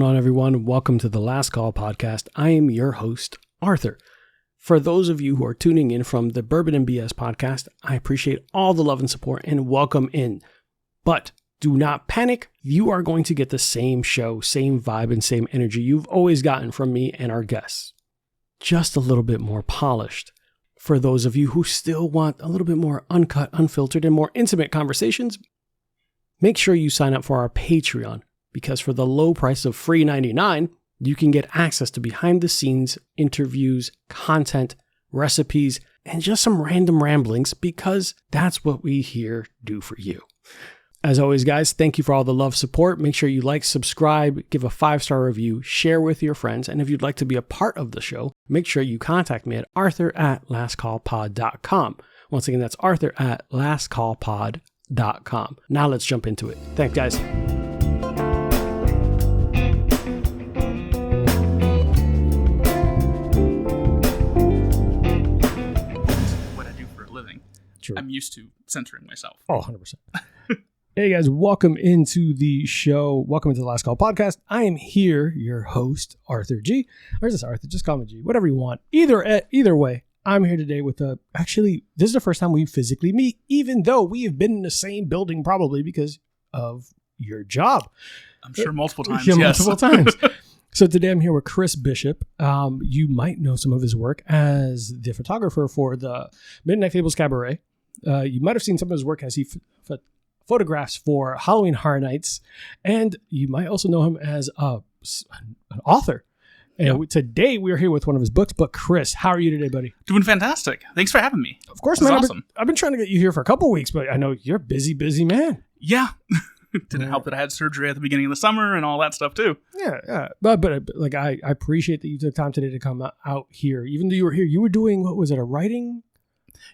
Hello, everyone. Welcome to the Last Call podcast. I am your host, Arthur. For those of you who are tuning in from the Bourbon and BS podcast, I appreciate all the love and support and welcome in. But do not panic. You are going to get the same show, same vibe, and same energy you've always gotten from me and our guests. Just a little bit more polished. For those of you who still want a little bit more uncut, unfiltered, and more intimate conversations, make sure you sign up for our Patreon. Because for the low price of free $99, you can get access to behind-the-scenes interviews, content, recipes, and just some random ramblings because that's what we here do for you. As always, guys, thank you for all the love, support. Make sure you like, subscribe, give a 5-star review, share with your friends, and if you'd like to be a part of the show, make sure you contact me at arthur@lastcallpod.com. Once again, that's arthur@lastcallpod.com. Now let's jump into it. Thanks, guys. True. I'm used to censoring myself. Oh, 100%. Hey guys, welcome into the show. Welcome into the Last Call podcast. I am here, your host, Arthur G. Or is this Arthur? Just call me G. Whatever you want. Either way, I'm here today with actually, this is the first time we physically meet, even though we have been in the same building probably because of your job. I'm sure multiple times, multiple times. So today I'm here with Chris Bishop. You might know some of his work as the photographer for the Midnight Tables Cabaret. You might have seen some of his work as he photographs for Halloween Horror Nights. And you might also know him as an author. And today we're here with one of his books. But Chris, how are you today, buddy? Doing fantastic. Thanks for having me. Of course, man. Awesome. I've been trying to get you here for a couple of weeks, but I know you're a busy man. Yeah. Didn't help that I had surgery at the beginning of the summer and all that stuff too. Yeah. But like I appreciate that you took time today to come out here. Even though you were here, you were doing, what was it, a writing?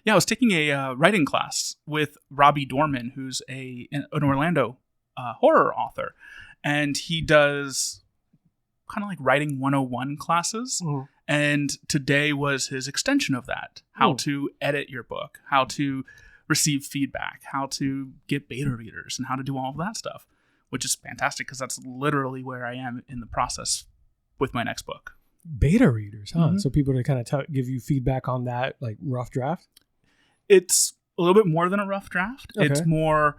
Yeah, I was taking a writing class with Robbie Dorman, who's an Orlando horror author. And he does kind of like writing 101 classes. Mm. And today was his extension of that. How to edit your book, how to receive feedback, how to get beta readers, and how to do all of that stuff, which is fantastic because that's literally where I am in the process with my next book. Beta readers, huh? Mm-hmm. So people to kind of give you feedback on that, like rough draft? It's a little bit more than a rough draft. Okay. It's more,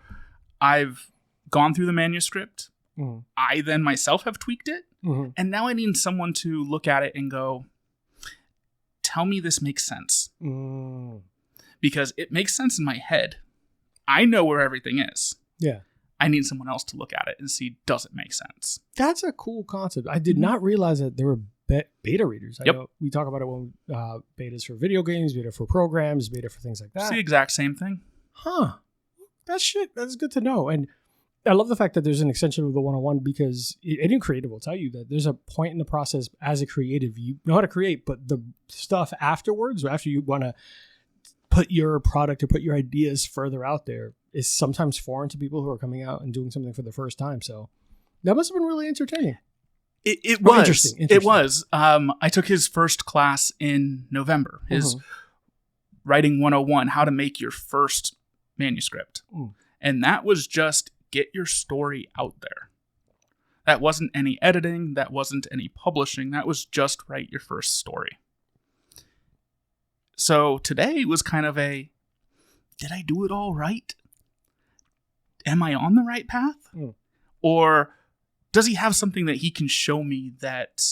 I've gone through the manuscript. Mm. I then myself have tweaked it. Mm-hmm. And now I need someone to look at it and go, tell me this makes sense. Mm. Because it makes sense in my head. I know where everything is. Yeah. I need someone else to look at it and see, does it make sense? That's a cool concept. I did not realize that there were beta readers. I know we talk about it when betas for video games, beta for programs, beta for things like that. It's the exact same thing. Huh. That's good to know. And I love the fact that there's an extension of the 101 because any creative will tell you that there's a point in the process as a creative, you know how to create, but the stuff afterwards, or after you want to put your product or put your ideas further out there, is sometimes foreign to people who are coming out and doing something for the first time. So that must have been really entertaining. It was. Interesting. It was. I took his first class in November. His Writing 101, how to make your first manuscript. And that was just get your story out there. That wasn't any editing. That wasn't any publishing. That was just write your first story. So today was kind of did I do it all right? Am I on the right path? Or does he have something that he can show me that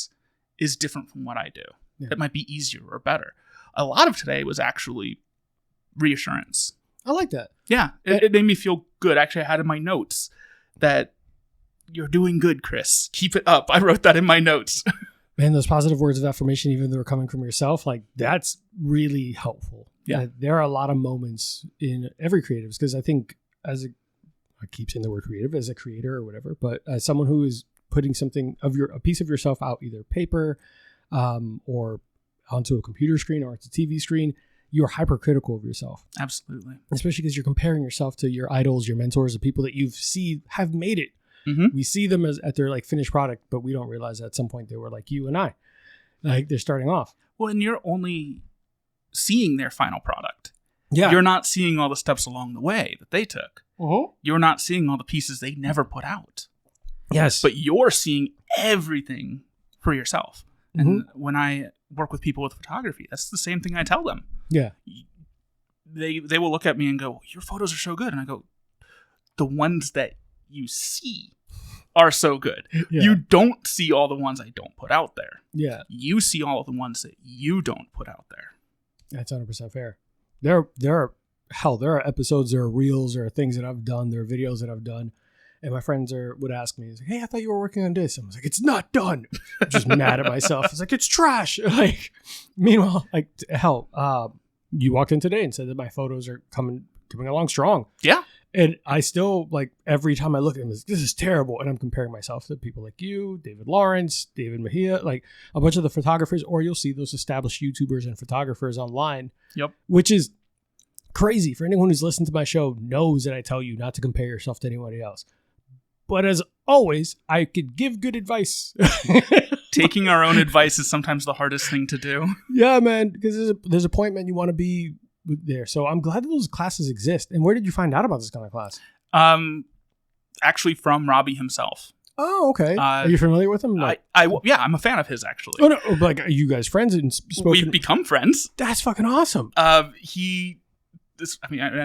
is different from what I do? Yeah. That might be easier or better. A lot of today was actually reassurance. I like that. Yeah, it made me feel good. Actually, I had in my notes that you're doing good, Chris. Keep it up. I wrote that in my notes. Man, those positive words of affirmation, even though they're coming from yourself, like that's really helpful. Yeah. There are a lot of moments in every creative, because I think I keep saying the word creative as a creator or whatever, but as someone who is putting something of a piece of yourself out, either paper or onto a computer screen or onto a TV screen, you're hypercritical of yourself. Absolutely. Especially because you're comparing yourself to your idols, your mentors, the people that have made it. Mm-hmm. We see them at their like finished product, but we don't realize at some point they were like you and I. Like they're starting off. Well, and you're only seeing their final product. Yeah. You're not seeing all the steps along the way that they took. Uh-huh. You're not seeing all the pieces they never put out. Yes. But you're seeing everything for yourself. And when I work with people with photography, that's the same thing I tell them. Yeah. They will look at me and go, your photos are so good. And I go, the ones that you see are so good. Yeah. You don't see all the ones I don't put out there. Yeah. You see all of the ones that you don't put out there. That's 100% fair. There are episodes, there are reels, there are things that I've done, there are videos that I've done. And my friends would ask me, hey, I thought you were working on this. I was like, it's not done. I'm just mad at myself. It's like, it's trash. Like, meanwhile, like, hell, you walked in today and said that my photos are coming along strong. Yeah. And I still, like, every time I look at them, this is terrible. And I'm comparing myself to people like you, David Lawrence, David Mejia, like a bunch of the photographers, or you'll see those established YouTubers and photographers online. Yep. Which is crazy. For anyone who's listened to my show knows that I tell you not to compare yourself to anybody else. But as always, I could give good advice. Taking our own advice is sometimes the hardest thing to do. Yeah, man, because there's a point, man, you want to be there. So I'm glad that those classes exist. And where did you find out about this kind of class? Actually from Robbie himself. Oh, okay. Are you familiar with him? Like, yeah, I'm a fan of his, actually. Oh, no, like, are you guys friends? And We've become friends. That's fucking awesome. I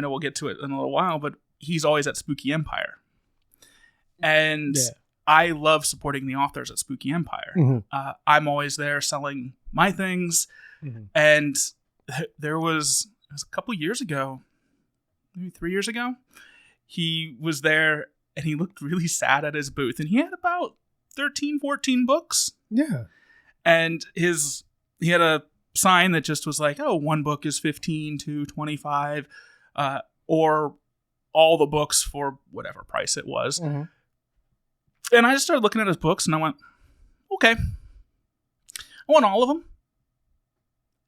know we'll get to it in a little while, but he's always at Spooky Empire. And I love supporting the authors at Spooky Empire. Mm-hmm. I'm always there selling my things. Mm-hmm. And it was a couple years ago, maybe 3 years ago, he was there and he looked really sad at his booth. And he had about 13, 14 books. Yeah. And he had a sign that just was like, oh, one book is 15 to 25, or all the books for whatever price it was. Mm-hmm. And I just started looking at his books and I went, okay, I want all of them.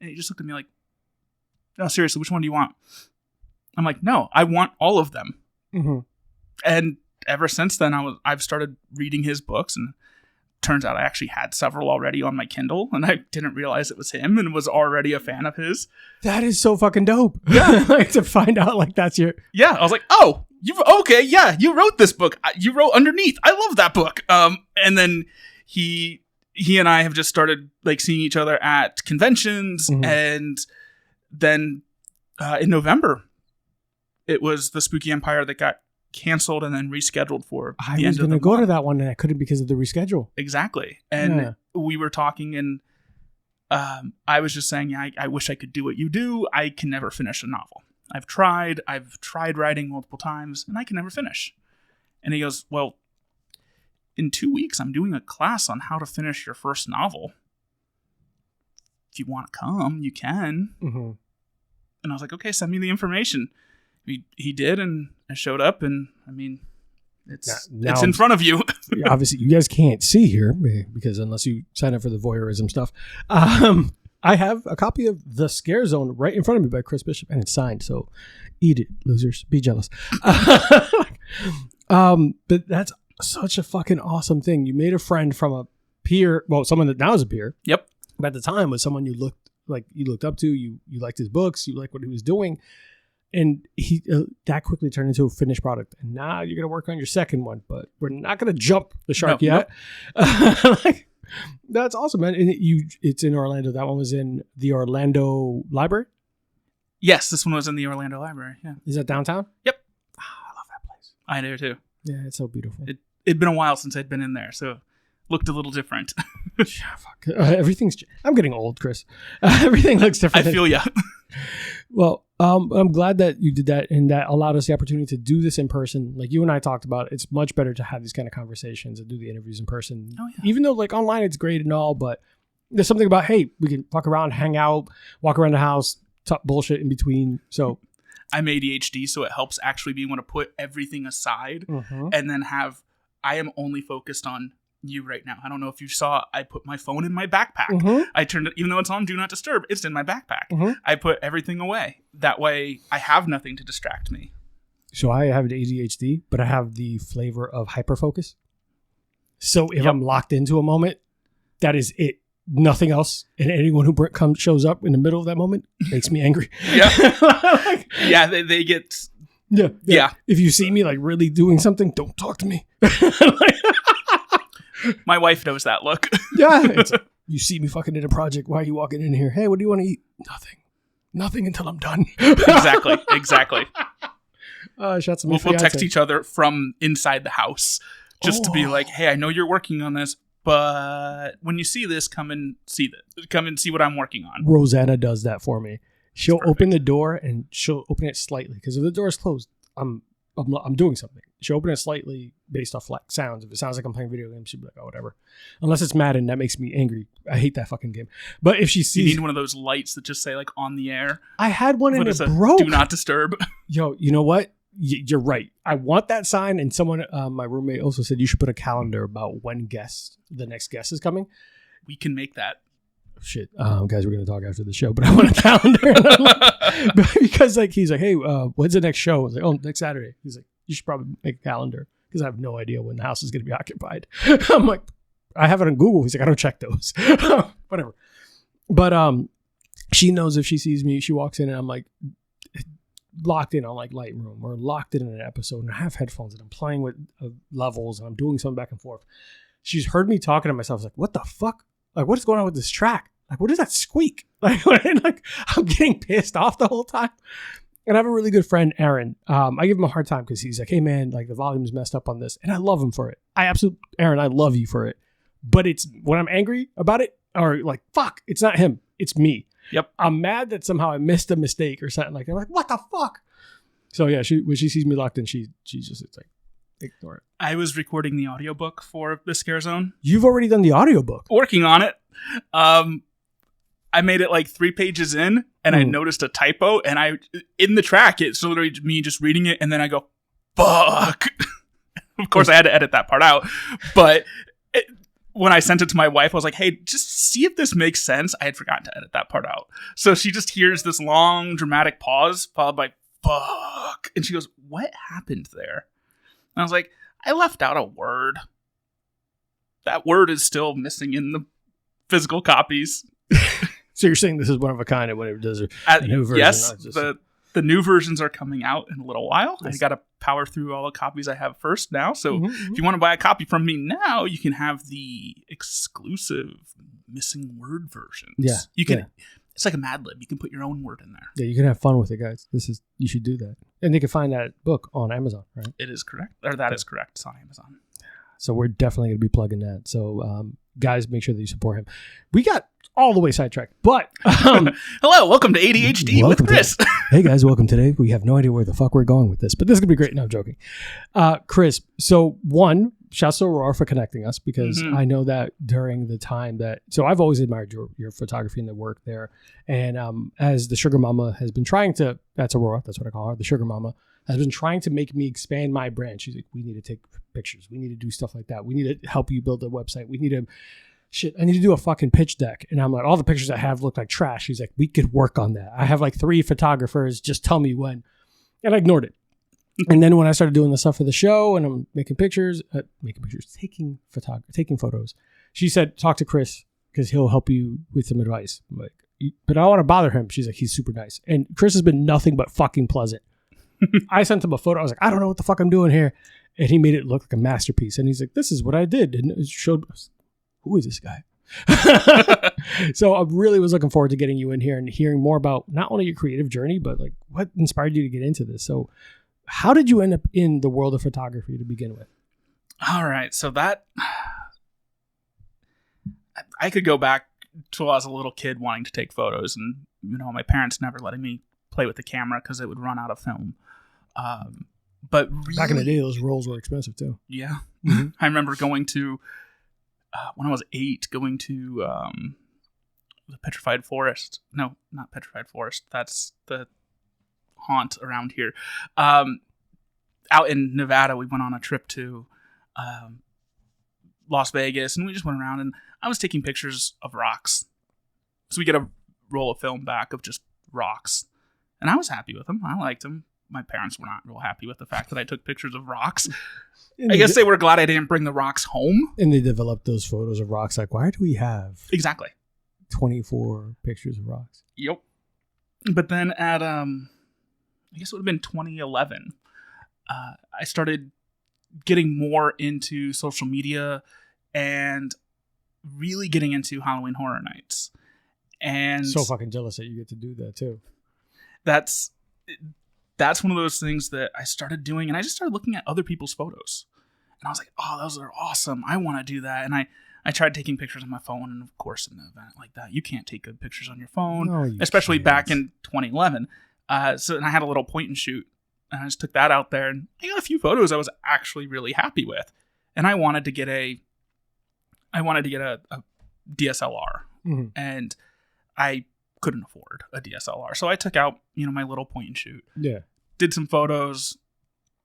And he just looked at me like, no, seriously, which one do you want? I'm like, no, I want all of them. Mm-hmm. And ever since then, I've started reading his books, and turns out I actually had several already on my Kindle, and I didn't realize it was him and was already a fan of his. That is so fucking dope. Yeah. Like, to find out like that's your... Yeah, I was like, oh, you wrote this book. You wrote underneath. I love that book. And then he and I have just started like seeing each other at conventions. Mm-hmm. And then in November, it was the Spooky Empire that got canceled and then rescheduled for the end of the month. I was going to go to that one and I couldn't because of the reschedule. Exactly. And we were talking, and I was just saying, I wish I could do what you do. I can never finish a novel. I've tried writing multiple times, and I can never finish. And he goes, well, in 2 weeks, I'm doing a class on how to finish your first novel. If you want to come, you can. Mm-hmm. And I was like, okay, send me the information. He did, and I showed up, and I mean, it's in front of you. Obviously, you guys can't see here because unless you sign up for the voyeurism stuff. I have a copy of The Scare Zone right in front of me by Chris Bishop, and it's signed. So eat it, losers. Be jealous. But that's such a fucking awesome thing. You made a friend from a peer, well, someone that now is a peer. Yep. But at the time was someone you looked up to. You liked his books. You liked what he was doing. And he that quickly turned into a finished product. And now you're going to work on your second one, but we're not going to jump the shark yet. No. That's awesome, man. And it's in Orlando. That one was in the Orlando Library? Yes, this one was in the Orlando Library, yeah. Is that downtown? Yep. Oh, I love that place. I do, too. Yeah, it's so beautiful. It'd been a while since I'd been in there, so it looked a little different. Fuck. I'm getting old, Chris. Everything looks different. I feel ya. Well, I'm glad that you did that, and that allowed us the opportunity to do this in person. Like you and I talked about, it's much better to have these kind of conversations and do the interviews in person. Oh, yeah. Even though like online it's great and all, but there's something about, hey, we can fuck around, hang out, walk around the house, talk bullshit in between. So I'm ADHD, so it helps actually being able to put everything aside and then I am only focused on you right now. I don't know if you saw, I put my phone in my backpack. I turned it, even though it's on Do Not Disturb, it's in my backpack. I put everything away. That way I have nothing to distract me. So I have ADHD, but I have the flavor of hyperfocus. So if I'm locked into a moment, that is it. Nothing else. And anyone who shows up in the middle of that moment makes me angry. Yeah. They get... Yeah. If you see me like really doing something, don't talk to me. My wife knows that look. Yeah. It's, you see me fucking in a project. Why are you walking in here? Hey, what do you want to eat? Nothing until I'm done. Exactly. Shots of We'll text each other from inside the house just to be like, hey, I know you're working on this, but when you see this, come and see what I'm working on. Rosanna does that for me. She'll open the door and she'll open it slightly because if the door is closed, I'm doing something. She'll open it slightly based off like sounds. If it sounds like I'm playing video games, she'll be like, oh, whatever. Unless it's Madden, that makes me angry. I hate that fucking game. But if she sees... You need one of those lights that just say like on the air. I had one and it broke. Do not disturb. Yo, you know what? You're right. I want that sign. And someone, my roommate also said you should put a calendar about when the next guest is coming. We can make that. Shit, guys, we're gonna talk after the show, but I want a calendar. Because like he's like, hey, when's the next show? I was like, oh, next Saturday. He's like, you should probably make a calendar because I have no idea when the house is gonna be occupied. I'm like, I have it on Google. He's like, I don't check those. Whatever. But she knows if she sees me, she walks in and I'm like locked in on like Lightroom or locked in an episode and I have headphones and I'm playing with levels and I'm doing something back and forth. She's heard me talking to myself. Like, what the fuck? Like, what is going on with this track? Like, what is that squeak? Like, I'm getting pissed off the whole time. And I have a really good friend, Aaron. I give him a hard time because he's like, hey, man, like the volume's messed up on this. And I love him for it. Aaron, I love you for it. But it's when I'm angry about it or like, fuck, it's not him. It's me. Yep. I'm mad that somehow I missed a mistake or something like that. I'm like, what the fuck? So yeah, when she sees me locked in, she's just, it's like, ignore it. I was recording the audiobook for The Scare Zone. You've already done the audiobook. Working on it. I made it like 3 pages in and I noticed a typo and in the track, it's literally me just reading it and then I go, fuck. Of course I had to edit that part out, but when I sent it to my wife, I was like, hey, just see if this makes sense. I had forgotten to edit that part out. So she just hears this long dramatic pause followed by fuck. And she goes, what happened there? And I was like, I left out a word. That word is still missing in the physical copies. So you're saying this is one of a kind and whatever it does, a new version? Yes, the new versions are coming out in a little while. Yes. I got to power through all the copies I have first now. So if you want to buy a copy from me now, you can have the exclusive missing word versions. Yeah, you can. Yeah. It's like a Mad Lib. You can put your own word in there. Yeah, you can have fun with it, guys. You should do that, and they can find that book on Amazon, right? It is correct, or that is correct. It's on Amazon. So we're definitely going to be plugging that. So guys, make sure that you support him. We got all the way sidetracked, but hello, welcome to ADHD with Chris. Hey guys, welcome today. We have no idea where the fuck we're going with this, but this is gonna be great. No, I'm joking. Chris, so one, shouts to Aurora for connecting us because I know that during the time so I've always admired your photography and the work there. And as the Sugar Mama has been trying to, that's Aurora, that's what I call her, the Sugar Mama, has been trying to make me expand my brand. She's like, we need to take pictures. We need to do stuff like that. We need to help you build a website. We need to, I need to do a fucking pitch deck. And I'm like, all the pictures I have look like trash. She's like, we could work on that. I have like 3 photographers. Just tell me when. And I ignored it. And then when I started doing the stuff for the show and I'm taking photos, she said, talk to Chris because he'll help you with some advice. I'm like, but I don't want to bother him. She's like, he's super nice. And Chris has been nothing but fucking pleasant. I sent him a photo. I was like, I don't know what the fuck I'm doing here. And he made it look like a masterpiece. And he's like, this is what I did. And it showed, who is this guy? So I really was looking forward to getting you in here and hearing more about not only your creative journey, but like what inspired you to get into this. So how did you end up in the world of photography to begin with? All right. So that I could go back to when I was a little kid wanting to take photos and, my parents never letting me play with the camera because it would run out of film. But really, back in the day, those rolls were expensive too. Yeah. I remember going to, when I was 8, going to the Petrified Forest. No, not Petrified Forest. That's the haunt around here. Out in Nevada, we went on a trip to Las Vegas, and we just went around, and I was taking pictures of rocks. So we get a roll of film back of just rocks. And I was happy with them. I liked them. My parents were not real happy with the fact that I took pictures of rocks. I guess they were glad I didn't bring the rocks home. And they developed those photos of rocks. Like, why do we have exactly 24 pictures of rocks? Yep. But then at, I guess it would have been 2011, I started getting more into social media and really getting into Halloween Horror Nights. And so fucking jealous that you get to do that too. That's one of those things that I started doing, and I just started looking at other people's photos. And I was like, oh, those are awesome. I want to do that. And I tried taking pictures on my phone, and of course, in an event like that, you can't take good pictures on your phone, No, especially can't. back in 2011. And I had a little point and shoot, and I just took that out there, and I got a few photos I was actually really happy with. And I wanted to get a DSLR, and I couldn't afford a DSLR, so I took out my little point and shoot. Yeah, did some photos,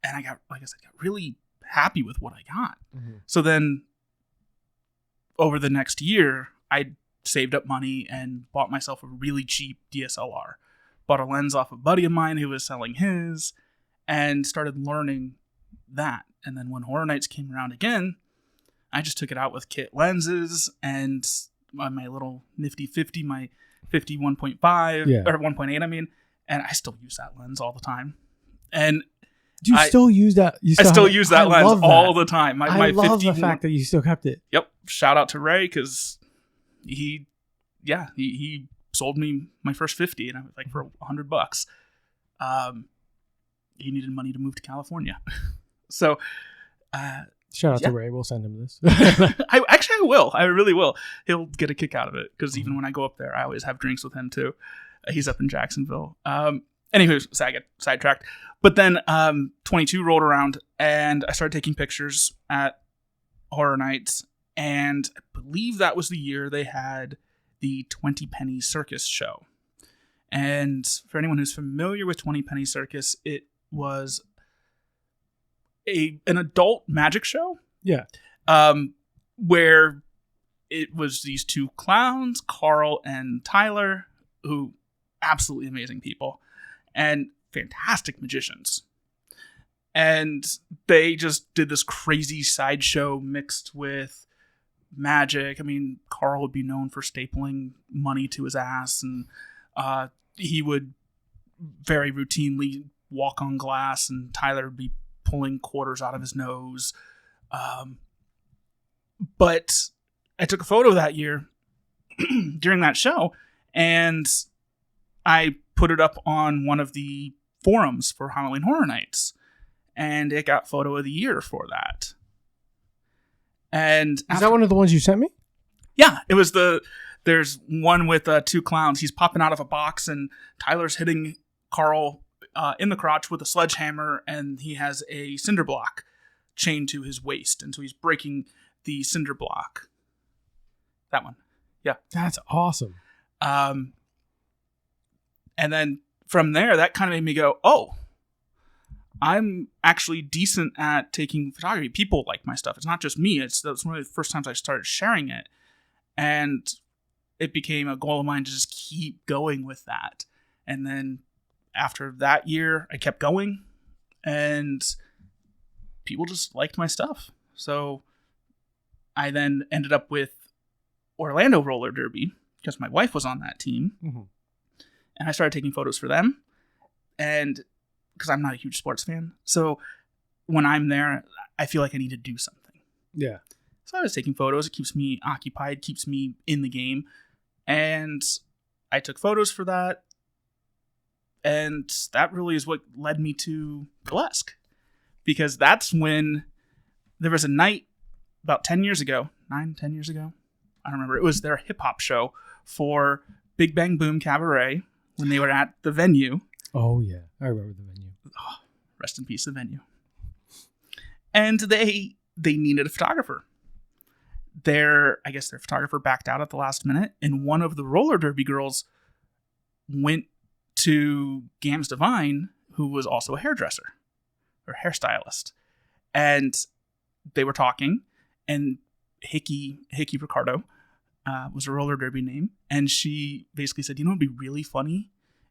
and I got really happy with what I got. So then over the next year, I saved up money and bought myself a really cheap DSLR. Bought a lens off a buddy of mine who was selling his, and started learning that. And then when Horror Nights came around again, I just took it out with kit lenses and my little nifty 50, my 50 1.5 or 1.8, I mean, and I still use that lens all the time. And do you still use that? I still use that lens all the time. I love the fact that you still kept it. Yep. Shout out to Ray, because he sold me my first 50, and I was like, for $100. He needed money to move to California. So shout out to Ray. We'll send him this. I will. I really will. He'll get a kick out of it, because even when I go up there, I always have drinks with him too. He's up in Jacksonville. Anywho, so I get sidetracked. But then 22 rolled around, and I started taking pictures at Horror Nights, and I believe that was the year they had the 20 Penny Circus show. And for anyone who's familiar with 20 Penny Circus, it was an adult magic show. Yeah. Where it was these two clowns, Carl and Tyler, who absolutely amazing people and fantastic magicians. And they just did this crazy sideshow mixed with magic. I mean, Carl would be known for stapling money to his ass, and he would very routinely walk on glass, and Tyler would be pulling quarters out of his nose. But I took a photo that year during that show, and I put it up on one of the forums for Halloween Horror Nights, and it got photo of the year for that. And is that one of the ones you sent me? Yeah, it was there's one with two clowns. He's popping out of a box, and Tyler's hitting Carl in the crotch with a sledgehammer, and he has a cinder block chained to his waist, and so he's breaking the cinder block. That one. Yeah. That's awesome. And then from there, that kind of made me go, oh, I'm actually decent at taking photography. People like my stuff. It's not just me. That's one of the first times I started sharing it. And it became a goal of mine to just keep going with that. And then after that year, I kept going, and people just liked my stuff. So I then ended up with Orlando Roller Derby, because my wife was on that team. Mm-hmm. And I started taking photos for them. And because I'm not a huge sports fan, so when I'm there, I feel like I need to do something. Yeah. So I was taking photos. It keeps me occupied, keeps me in the game. And I took photos for that. And that really is what led me to Burlesque. Because that's when there was a night about 10 years ago, 10 years ago. I don't remember. It was their hip hop show for Big Bang Boom Cabaret when they were at the venue. Oh, yeah. I remember the venue. Oh, rest in peace, the venue. And they needed a photographer. Their photographer backed out at the last minute, and one of the roller derby girls went to Gams Divine, who was also a hairdresser or hairstylist. And they were talking, and Hickey Ricardo was a roller derby name. And she basically said, it'd be really funny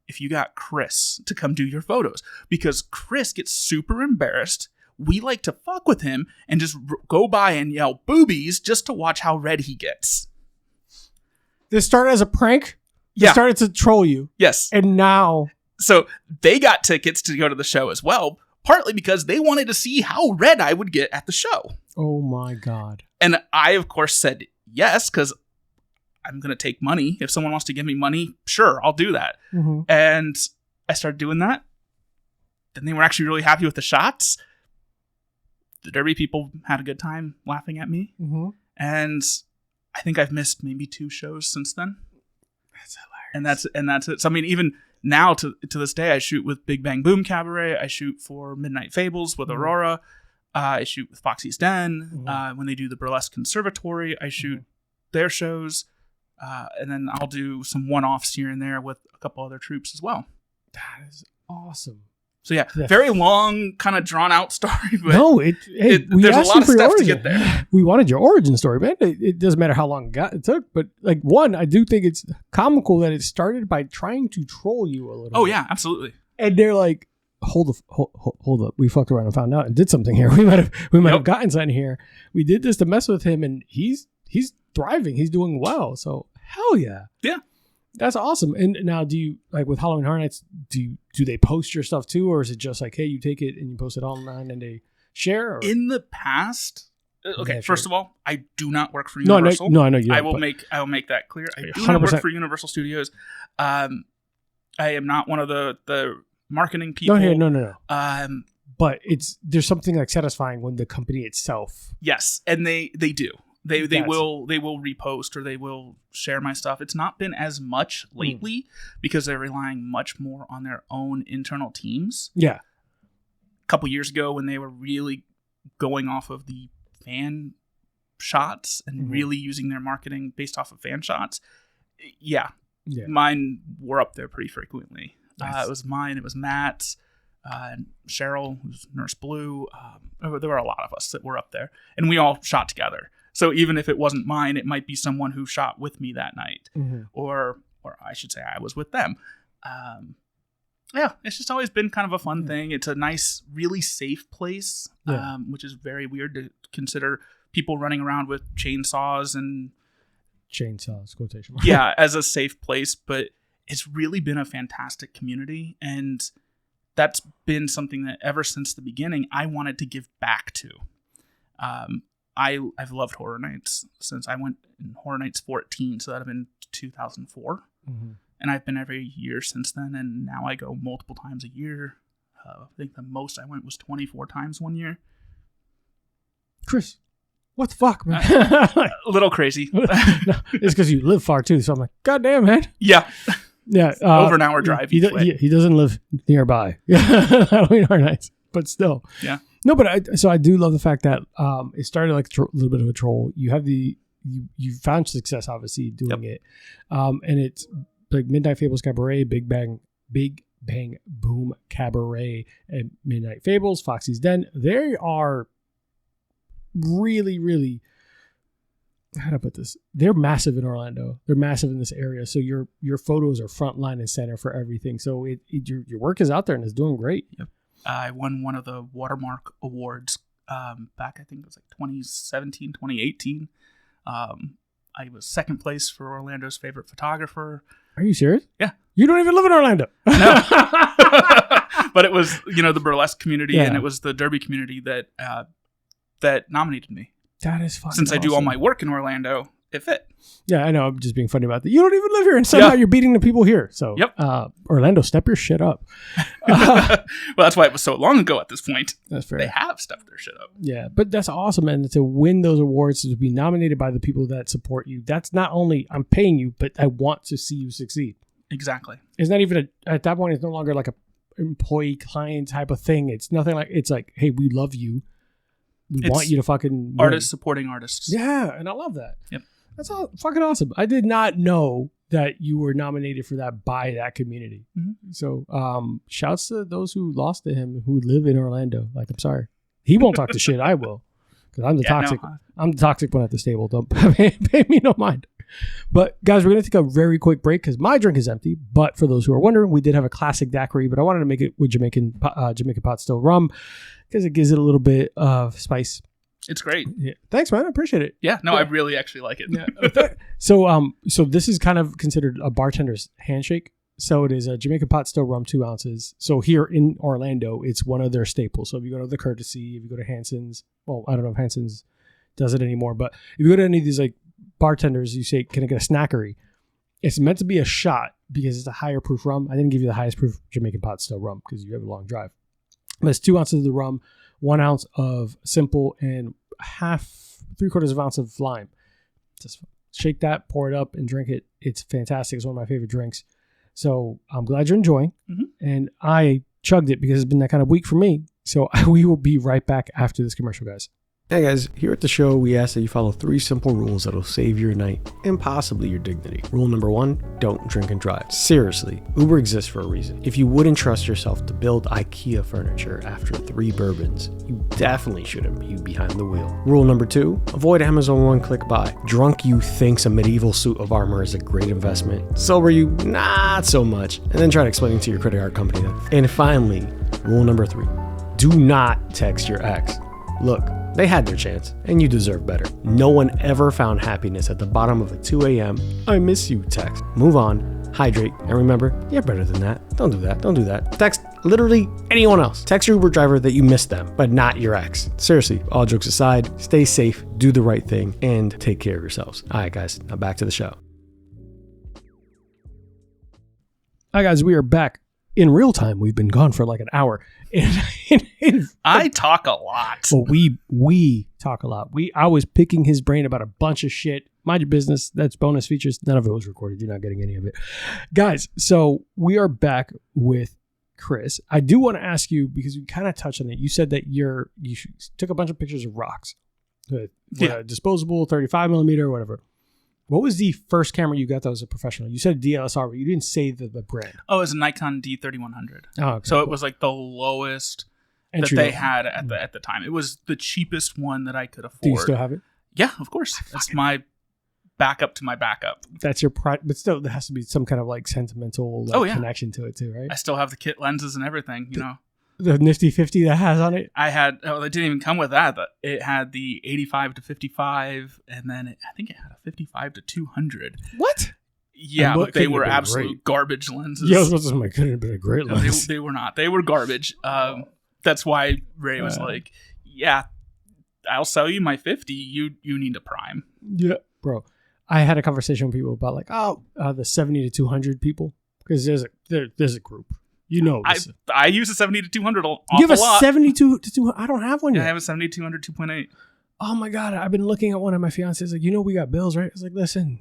if you got Chris to come do your photos, because Chris gets super embarrassed. We like to fuck with him and just go by and yell boobies just to watch how red he gets. This started as a prank? Yeah. It started to troll you? Yes. And now... So they got tickets to go to the show as well, partly because they wanted to see how red I would get at the show. Oh my God. And I, of course, said yes, because I'm going to take money. If someone wants to give me money, sure, I'll do that. Mm-hmm. And I started doing that. Then they were actually really happy with the shots. The Derby people had a good time laughing at me. Mm-hmm. And I think I've missed maybe 2 shows since then. That's hilarious. And that's it. So, I mean, even now to this day, I shoot with Big Bang Boom Cabaret. I shoot for Midnight Fables with Aurora. I shoot with Foxy's Den. When they do the Burlesque Conservatory, I shoot their shows. And then I'll do some one-offs here and there with a couple other troupes as well. That is awesome. So yeah, very long, kind of drawn-out story. But no, there's a lot of steps to get there. We wanted your origin story, man. It doesn't matter how long it took, but like I do think it's comical that it started by trying to troll you a little bit. Oh yeah, absolutely. And they're like, hold up, we fucked around and found out and did something here. We might have gotten something here. We did this to mess with him, and he's thriving. He's doing well. So hell yeah. Yeah. That's awesome. And now, do you, like with Halloween Horror Nights, do they post your stuff too, or is it just like, hey, you take it and you post it online and they share? Or? In the past, okay. Yeah, first sure. of all, I do not work for Universal. No, I know you. I will make that clear. I do not work for Universal Studios. I am not one of the marketing people. No. But there's something like satisfying when the company itself. Yes, and they do. They will repost or they will share my stuff. It's not been as much lately because they're relying much more on their own internal teams. Yeah. A couple years ago when they were really going off of the fan shots and really using their marketing based off of fan shots. Yeah. Mine were up there pretty frequently. Nice. It was mine. It was Matt's. Cheryl, who's Nurse Blue. There were a lot of us that were up there. And we all shot together. So even if it wasn't mine, it might be someone who shot with me that night, or I should say I was with them. Yeah, it's just always been kind of a fun thing. It's a nice, really safe place, which is very weird to consider people running around with chainsaws and quotation marks. Yeah, as a safe place. But it's really been a fantastic community, and that's been something that ever since the beginning I wanted to give back to. I've loved Horror Nights since I went in Horror Nights 14, so that would have been 2004. And I've been every year since then, and now I go multiple times a year. I think the most I went was 24 times one year. Chris, what the fuck, man? A little crazy. No, it's because you live far too, so I'm like, God damn, man. Yeah. Yeah. Over an hour drive. He doesn't live nearby. Halloween Horror Nights, but still. Yeah. No, but I do love the fact that it started like a little bit of a troll. You have you found success obviously doing it, and it's like Midnight Fables Cabaret, Big Bang Boom Cabaret, and Midnight Fables, Foxy's Den. They are really, really, how do I put this? They're massive in Orlando. They're massive in this area. So your photos are front line and center for everything. So your work is out there and it's doing great. Yep. I won one of the Watermark Awards back, I think it was like 2017, 2018. I was second place for Orlando's favorite photographer. Are you serious? Yeah. You don't even live in Orlando. No. But it was, the burlesque community and it was the derby community that nominated me. That is fucking Since I do all awesome. my work in Orlando, it fit. Yeah, I know. I'm just being funny about that. You don't even live here, and somehow you're beating the people here. So, Orlando, step your shit up. Well, that's why it was so long ago at this point. That's fair. They have stepped their shit up. Yeah, but that's awesome, and to win those awards, to be nominated by the people that support you, that's not only I'm paying you, but I want to see you succeed. Exactly. It's not even at that point, it's no longer like a employee-client type of thing. It's nothing like, it's like, hey, we love you. We want you to fucking win. Artists supporting artists. Yeah, and I love that. Yep. That's all fucking awesome. I did not know that you were nominated for that by that community. Mm-hmm. So, shouts to those who lost to him who live in Orlando. Like, I'm sorry. He won't talk to shit. I will. Because I'm the toxic. No, I'm the toxic one at this table. Don't pay me no mind. But guys, we're going to take a very quick break because my drink is empty. But for those who are wondering, we did have a classic daiquiri, but I wanted to make it with Jamaican pot still rum because it gives it a little bit of spice. It's great. Yeah. Thanks, man. I appreciate it. Yeah. No, I really actually like it. Yeah. So this is kind of considered a bartender's handshake. So it is a Jamaican pot still rum, 2 ounces. So here in Orlando, it's one of their staples. So if you go to the Courtesy, if you go to Hanson's, well, I don't know if Hanson's does it anymore, but if you go to any of these like bartenders, you say, can I get a snackery? It's meant to be a shot because it's a higher proof rum. I didn't give you the highest proof Jamaican pot still rum because you have a long drive. But it's 2 ounces of the rum, 1 ounce of simple, and 3/4 ounce of lime. Just shake that, pour it up, and drink it. It's fantastic. It's one of my favorite drinks. So I'm glad you're enjoying. Mm-hmm. And I chugged it because it's been that kind of week for me. So we will be right back after this commercial, guys. Hey guys, here at the show, we ask that you follow 3 simple rules that'll save your night and possibly your dignity. Rule number 1, don't drink and drive. Seriously, Uber exists for a reason. If you wouldn't trust yourself to build IKEA furniture after 3 bourbons, you definitely shouldn't be behind the wheel. Rule number 2, avoid Amazon one-click buy. Drunk you thinks a medieval suit of armor is a great investment. Sober you, not so much. And then try to explain to your credit card company that. And finally, rule number 3, do not text your ex. Look, they had their chance, and you deserve better. No one ever found happiness at the bottom of a 2 a.m. I miss you text. Move on, hydrate, and remember, you're better than that. Don't do that. Don't do that. Text literally anyone else. Text your Uber driver that you missed them, but not your ex. Seriously, all jokes aside, stay safe, do the right thing, and take care of yourselves. All right, guys, now back to the show. All right, guys, we are back. In real time, we've been gone for like an hour. I talk a lot. Well, we talk a lot. I was picking his brain about a bunch of shit. Mind your business. That's bonus features. None of it was recorded. You're not getting any of it. Guys, so we are back with Chris. I do want to ask you, because we kind of touched on it. You said that you took a bunch of pictures of rocks. Disposable, 35 millimeter, whatever. What was the first camera you got that was a professional? You said DSLR, but you didn't say the brand. Oh, it was a Nikon D3100. Oh, okay, so cool. It was like the lowest entry that they had at the time. It was the cheapest one that I could afford. Do you still have it? Yeah, of course. That's my backup to my backup. That's your but still, there has to be some kind of like sentimental connection to it too, right? I still have the kit lenses and everything, you know. The nifty 50 that has on it? It didn't even come with that. It had the 85 to 55, and then I think it had a 55 to 200. What? Yeah, but they were absolute garbage lenses. Yeah, I was about to say, my couldn't have been a great lens. They were not. They were garbage. That's why Ray was like, yeah, I'll sell you my 50. You need a prime. Yeah, bro. I had a conversation with people about like, the 70 to 200 people, because there's a group. You know, I use a 70 to 200 a lot. You have a 72 to 200? I don't have one yet. I have a 70 to 200 2.8. Oh my God. I've been looking at one of my fiance's like, we got bills, right? I was like, listen.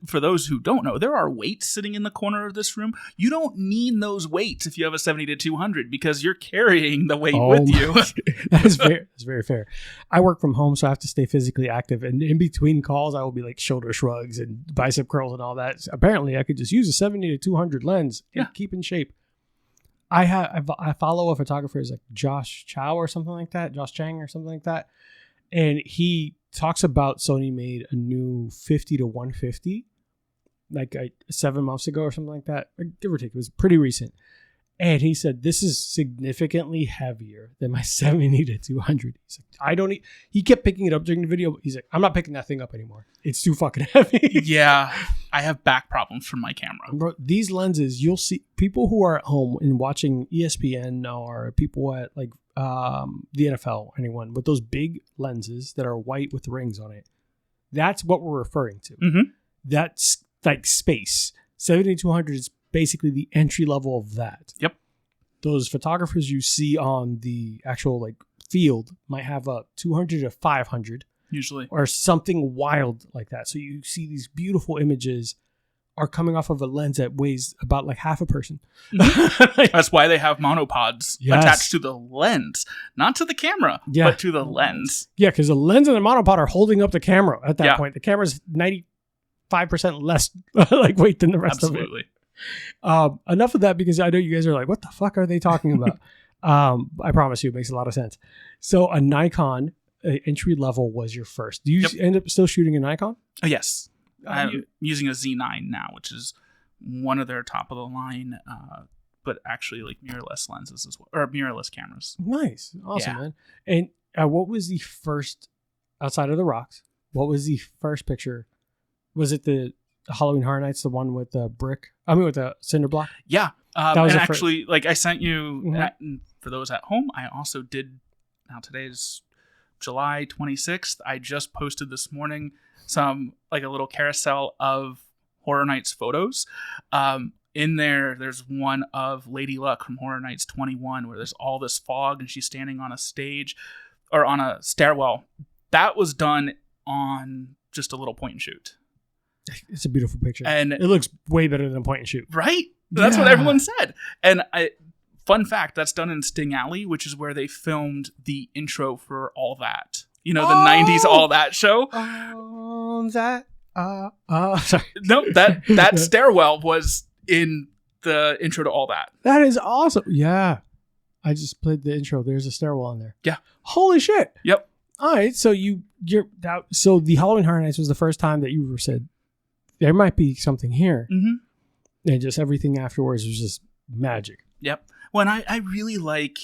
For those who don't know, there are weights sitting in the corner of this room. You don't need those weights if you have a 70 to 200 because you're carrying the weight with you. That's very fair. I work from home, so I have to stay physically active. And in between calls, I will be like shoulder shrugs and bicep curls and all that. So apparently, I could just use a 70 to 200 lens and keep in shape. I follow a photographer is like Josh Chang or something like that, and he talks about Sony made a new 50 to 150 like 7 months ago or something like that, give or take. It was pretty recent, and he said this is significantly heavier than my 70 to 200. He's like, he kept picking it up during the video, but he's like, I'm not picking that thing up anymore. It's too fucking heavy. Yeah, I have back problems from my camera. Bro, these lenses, you'll see people who are at home and watching ESPN or people at like the NFL, anyone with those big lenses that are white with rings on it. That's what we're referring to. Mm-hmm. That's like space. 7200 is basically the entry level of that. Yep. Those photographers you see on the actual like field might have a 200 to 500 usually, or something wild like that. So you see these beautiful images are coming off of a lens that weighs about like half a person. That's why they have monopods attached to the lens, not to the camera, but to the lens. Yeah, because the lens and the monopod are holding up the camera at that point. The camera's 95% less like weight than the rest of it. Enough of that, because I know you guys are like, what the fuck are they talking about? I promise you, it makes a lot of sense. So a Nikon entry level was your first. Do you end up still shooting a Nikon? Oh, yes. I'm using a Z9 now, which is one of their top of the line, but actually like mirrorless lenses as well, or mirrorless cameras. Nice. Awesome, man. And what was the first, outside of the rocks, what was the first picture? Was it the Halloween Horror Nights, the one with the with the cinder block. Yeah. That was and the actually, like I sent you, for those at home, I also did, now today is July 26th. I just posted this morning a little carousel of Horror Nights photos. In there's one of Lady Luck from Horror Nights 21 where there's all this fog and she's standing on a stage or on a stairwell. That was done on just a little point and shoot. It's a beautiful picture. And it looks way better than point and shoot. Right? That's what everyone said. And fun fact, that's done in Sting Alley, which is where they filmed the intro for All That. You know, the 90s All That show. Sorry. No, that stairwell was in the intro to All That. That is awesome. Yeah. I just played the intro. There's a stairwell in there. Yeah. Holy shit. Yep. All right. So so the Halloween Horror Nights was the first time that you said there might be something here. Mm-hmm. And just everything afterwards was just magic. Yep. Well, and I really like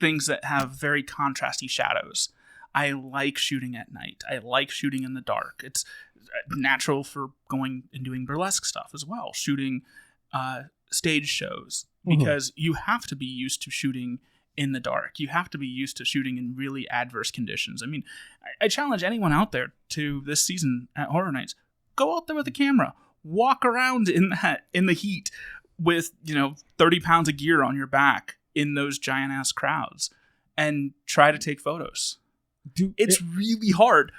things that have very contrasty shadows. I like shooting at night. I like shooting in the dark. It's natural for going and doing burlesque stuff as well, shooting stage shows, because you have to be used to shooting in the dark. You have to be used to shooting in really adverse conditions. I mean, I challenge anyone out there to this season at Horror Nights, go out there with a camera, walk around in the heat with 30 pounds of gear on your back in those giant ass crowds and try to take photos. It's really hard.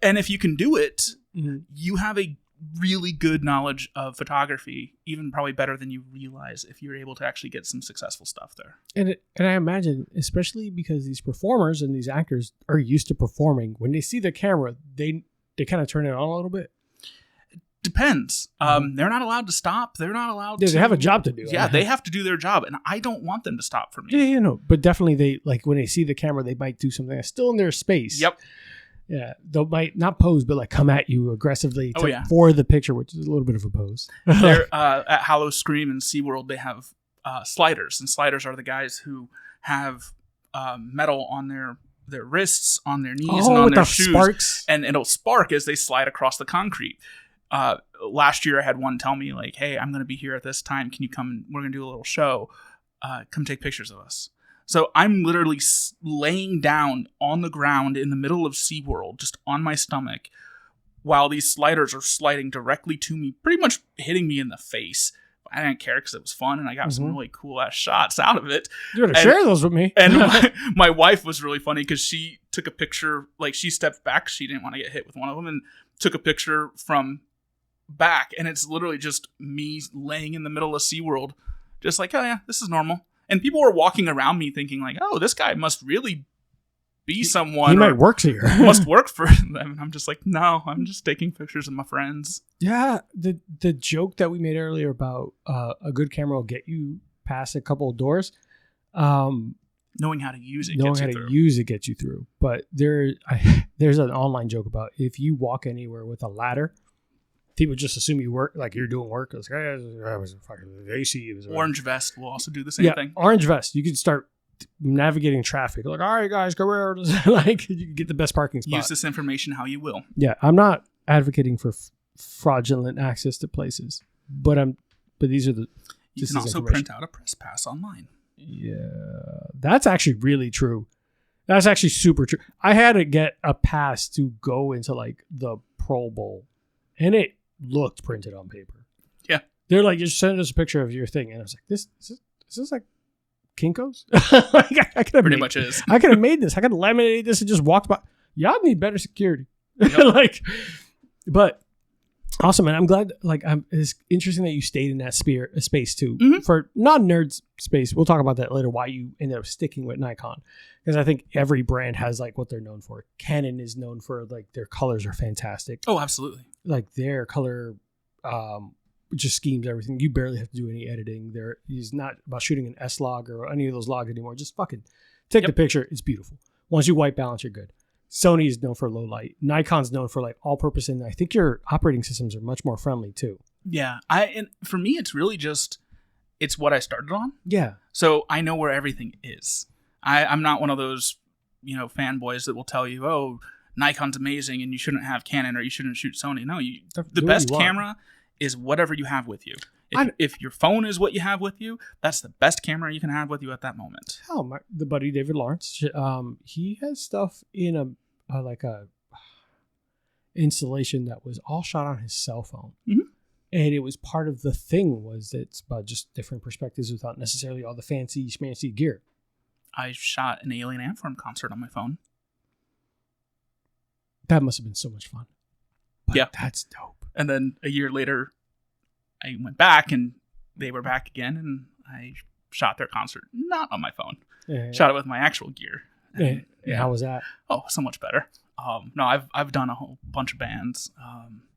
And if you can do it, you have a really good knowledge of photography, even probably better than you realize if you're able to actually get some successful stuff there. And I imagine, especially because these performers and these actors are used to performing, when they see the camera, they kind of turn it on a little bit. Depends. They're not allowed to stop. They're not allowed to. They have a job to do. Yeah, they have to do their job. And I don't want them to stop for me. Yeah, but definitely they, like when they see the camera, they might do something that's still in their space. Yep. Yeah, they might not pose, but like come at you aggressively for the picture, which is a little bit of a pose. They're at Hallow Scream and SeaWorld, they have sliders. And sliders are the guys who have metal on their wrists, on their knees, and on their shoes. Sparks. And it'll spark as they slide across the concrete. Last year I had one tell me like, hey, I'm going to be here at this time. Can you come? We're going to do a little show. Come take pictures of us. So I'm literally laying down on the ground in the middle of SeaWorld, just on my stomach, while these sliders are sliding directly to me, pretty much hitting me in the face. I didn't care because it was fun and I got some really cool ass shots out of it. You gotta share those with me. And my wife was really funny because she took a picture, like she stepped back. She didn't want to get hit with one of them and took a picture from back. And it's literally just me laying in the middle of SeaWorld, just like, oh yeah, this is normal. And people were walking around me thinking like, oh, this guy must really be someone. He might work here. Must work for them. I'm just like, no, I'm just taking pictures of my friends. Yeah. The joke that we made earlier about a good camera will get you past a couple of doors. Knowing how to use it gets you through. But there's an online joke about if you walk anywhere with a ladder, people just assume you work, like you're doing work. It's like, I was fucking AC. Orange vest will also do the same thing. Orange vest. You can start navigating traffic. Like, all right, guys, go where? Like, you can get the best parking spot. Use this information how you will. Yeah, I'm not advocating for fraudulent access to places, but these are the. You can also print out a press pass online. Yeah, that's actually really true. That's actually super true. I had to get a pass to go into like the Pro Bowl, and it looked printed on paper. Yeah. They're like, just send us a picture of your thing. And I was like, this is like Kinko's? Like, I could have I could have made this. I could have laminated this and just walked by. Y'all need better security. Yep. But awesome, man. I'm glad, it's interesting that you stayed in that space too. Mm-hmm. For non-nerds space, we'll talk about that later, why you ended up sticking with Nikon. Because I think every brand has like what they're known for. Canon is known for like their colors are fantastic. Oh, absolutely. Like their color just schemes everything. You barely have to do any editing. It's not about shooting an S-Log or any of those logs anymore. Just fucking take the picture. It's beautiful. Once you white balance, you're good. Sony is known for low light. Nikon's known for like all-purpose, and I think your operating systems are much more friendly too. Yeah, and for me, it's really just it's what I started on. Yeah. So I know where everything is. I'm not one of those fanboys that will tell you, oh, Nikon's amazing and you shouldn't have Canon or you shouldn't shoot Sony. No, the Do what best you want. camera is whatever you have with you. If your phone is what you have with you, that's the best camera you can have with you at that moment. Hell, the buddy David Lawrence, he has stuff in a installation that was all shot on his cell phone. Mm-hmm. And it was part of the thing was that it's about just different perspectives without necessarily all the fancy schmancy gear. I shot an Alien Ant-Farm concert on my phone. That must have been so much fun. But yeah. That's dope. And then a year later, I went back and they were back again and I shot their concert, not on my phone. Yeah. Shot it with my actual gear. And, yeah. How was that? Oh, so much better. No, I've done a whole bunch of bands.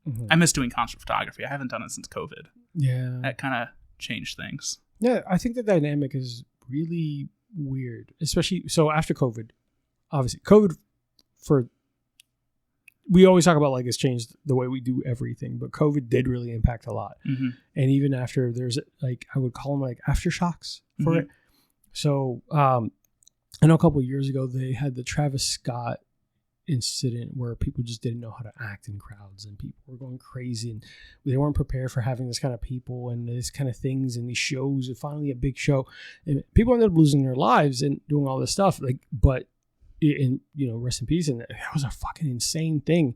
Mm-hmm. I miss doing concert photography. I haven't done it since COVID. Yeah. That kind of changed things. Yeah, I think the dynamic is really weird, especially so after COVID. Obviously, COVID we always talk about like it's changed the way we do everything, but COVID did really impact a lot. Mm-hmm. And even after there's like, I would call them like aftershocks for Mm-hmm. it. So I know a couple of years ago, they had the Travis Scott incident where people just didn't know how to act in crowds and people were going crazy and they weren't prepared for having this kind of people and this kind of things and these shows and finally a big show and people ended up losing their lives and doing all this stuff like, but in, you know, rest in peace. And that was a fucking insane thing,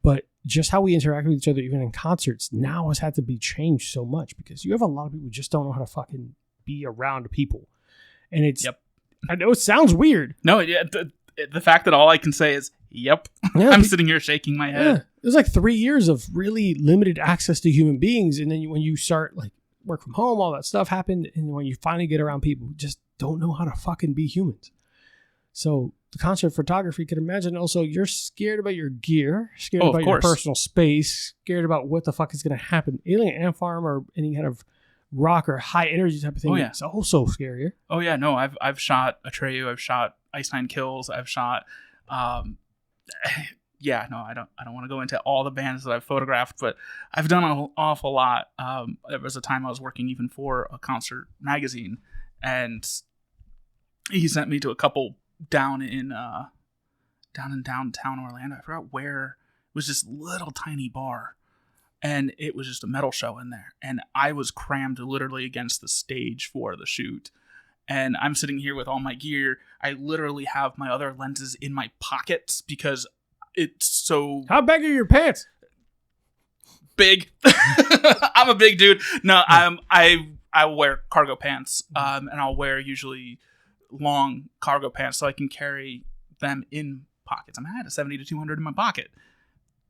but just how we interact with each other, even in concerts now has had to be changed so much because you have a lot of people who just don't know how to fucking be around people. And it's, yep. I know it sounds weird. No, yeah, the fact that all I can say is, yep. Yeah, I'm sitting here shaking my head. Yeah. It was like 3 years of really limited access to human beings. And then when you start like work from home, all that stuff happened. And when you finally get around people who just don't know how to fucking be humans. So the concert photography, you can imagine also you're scared about your gear, scared about your personal space, scared about what the fuck is going to happen. Alien Ant-Farm or any kind of rock or high energy type of thing. It's also scarier. Oh yeah, no, I've shot Atreyu, I've shot Ice Nine Kills, I've shot yeah, no, I don't want to go into all the bands that I've photographed, but I've done an awful lot. There was a time I was working even for a concert magazine and he sent me to a couple down in downtown Orlando. I forgot where. It was this little tiny bar. And it was just a metal show in there. And I was crammed literally against the stage for the shoot. And I'm sitting here with all my gear. I literally have my other lenses in my pockets because it's so... How big are your pants? Big. I'm a big dude. No, I wear cargo pants. And I'll wear usually long cargo pants so I can carry them in pockets. I mean, I had a 70 to 200 in my pocket.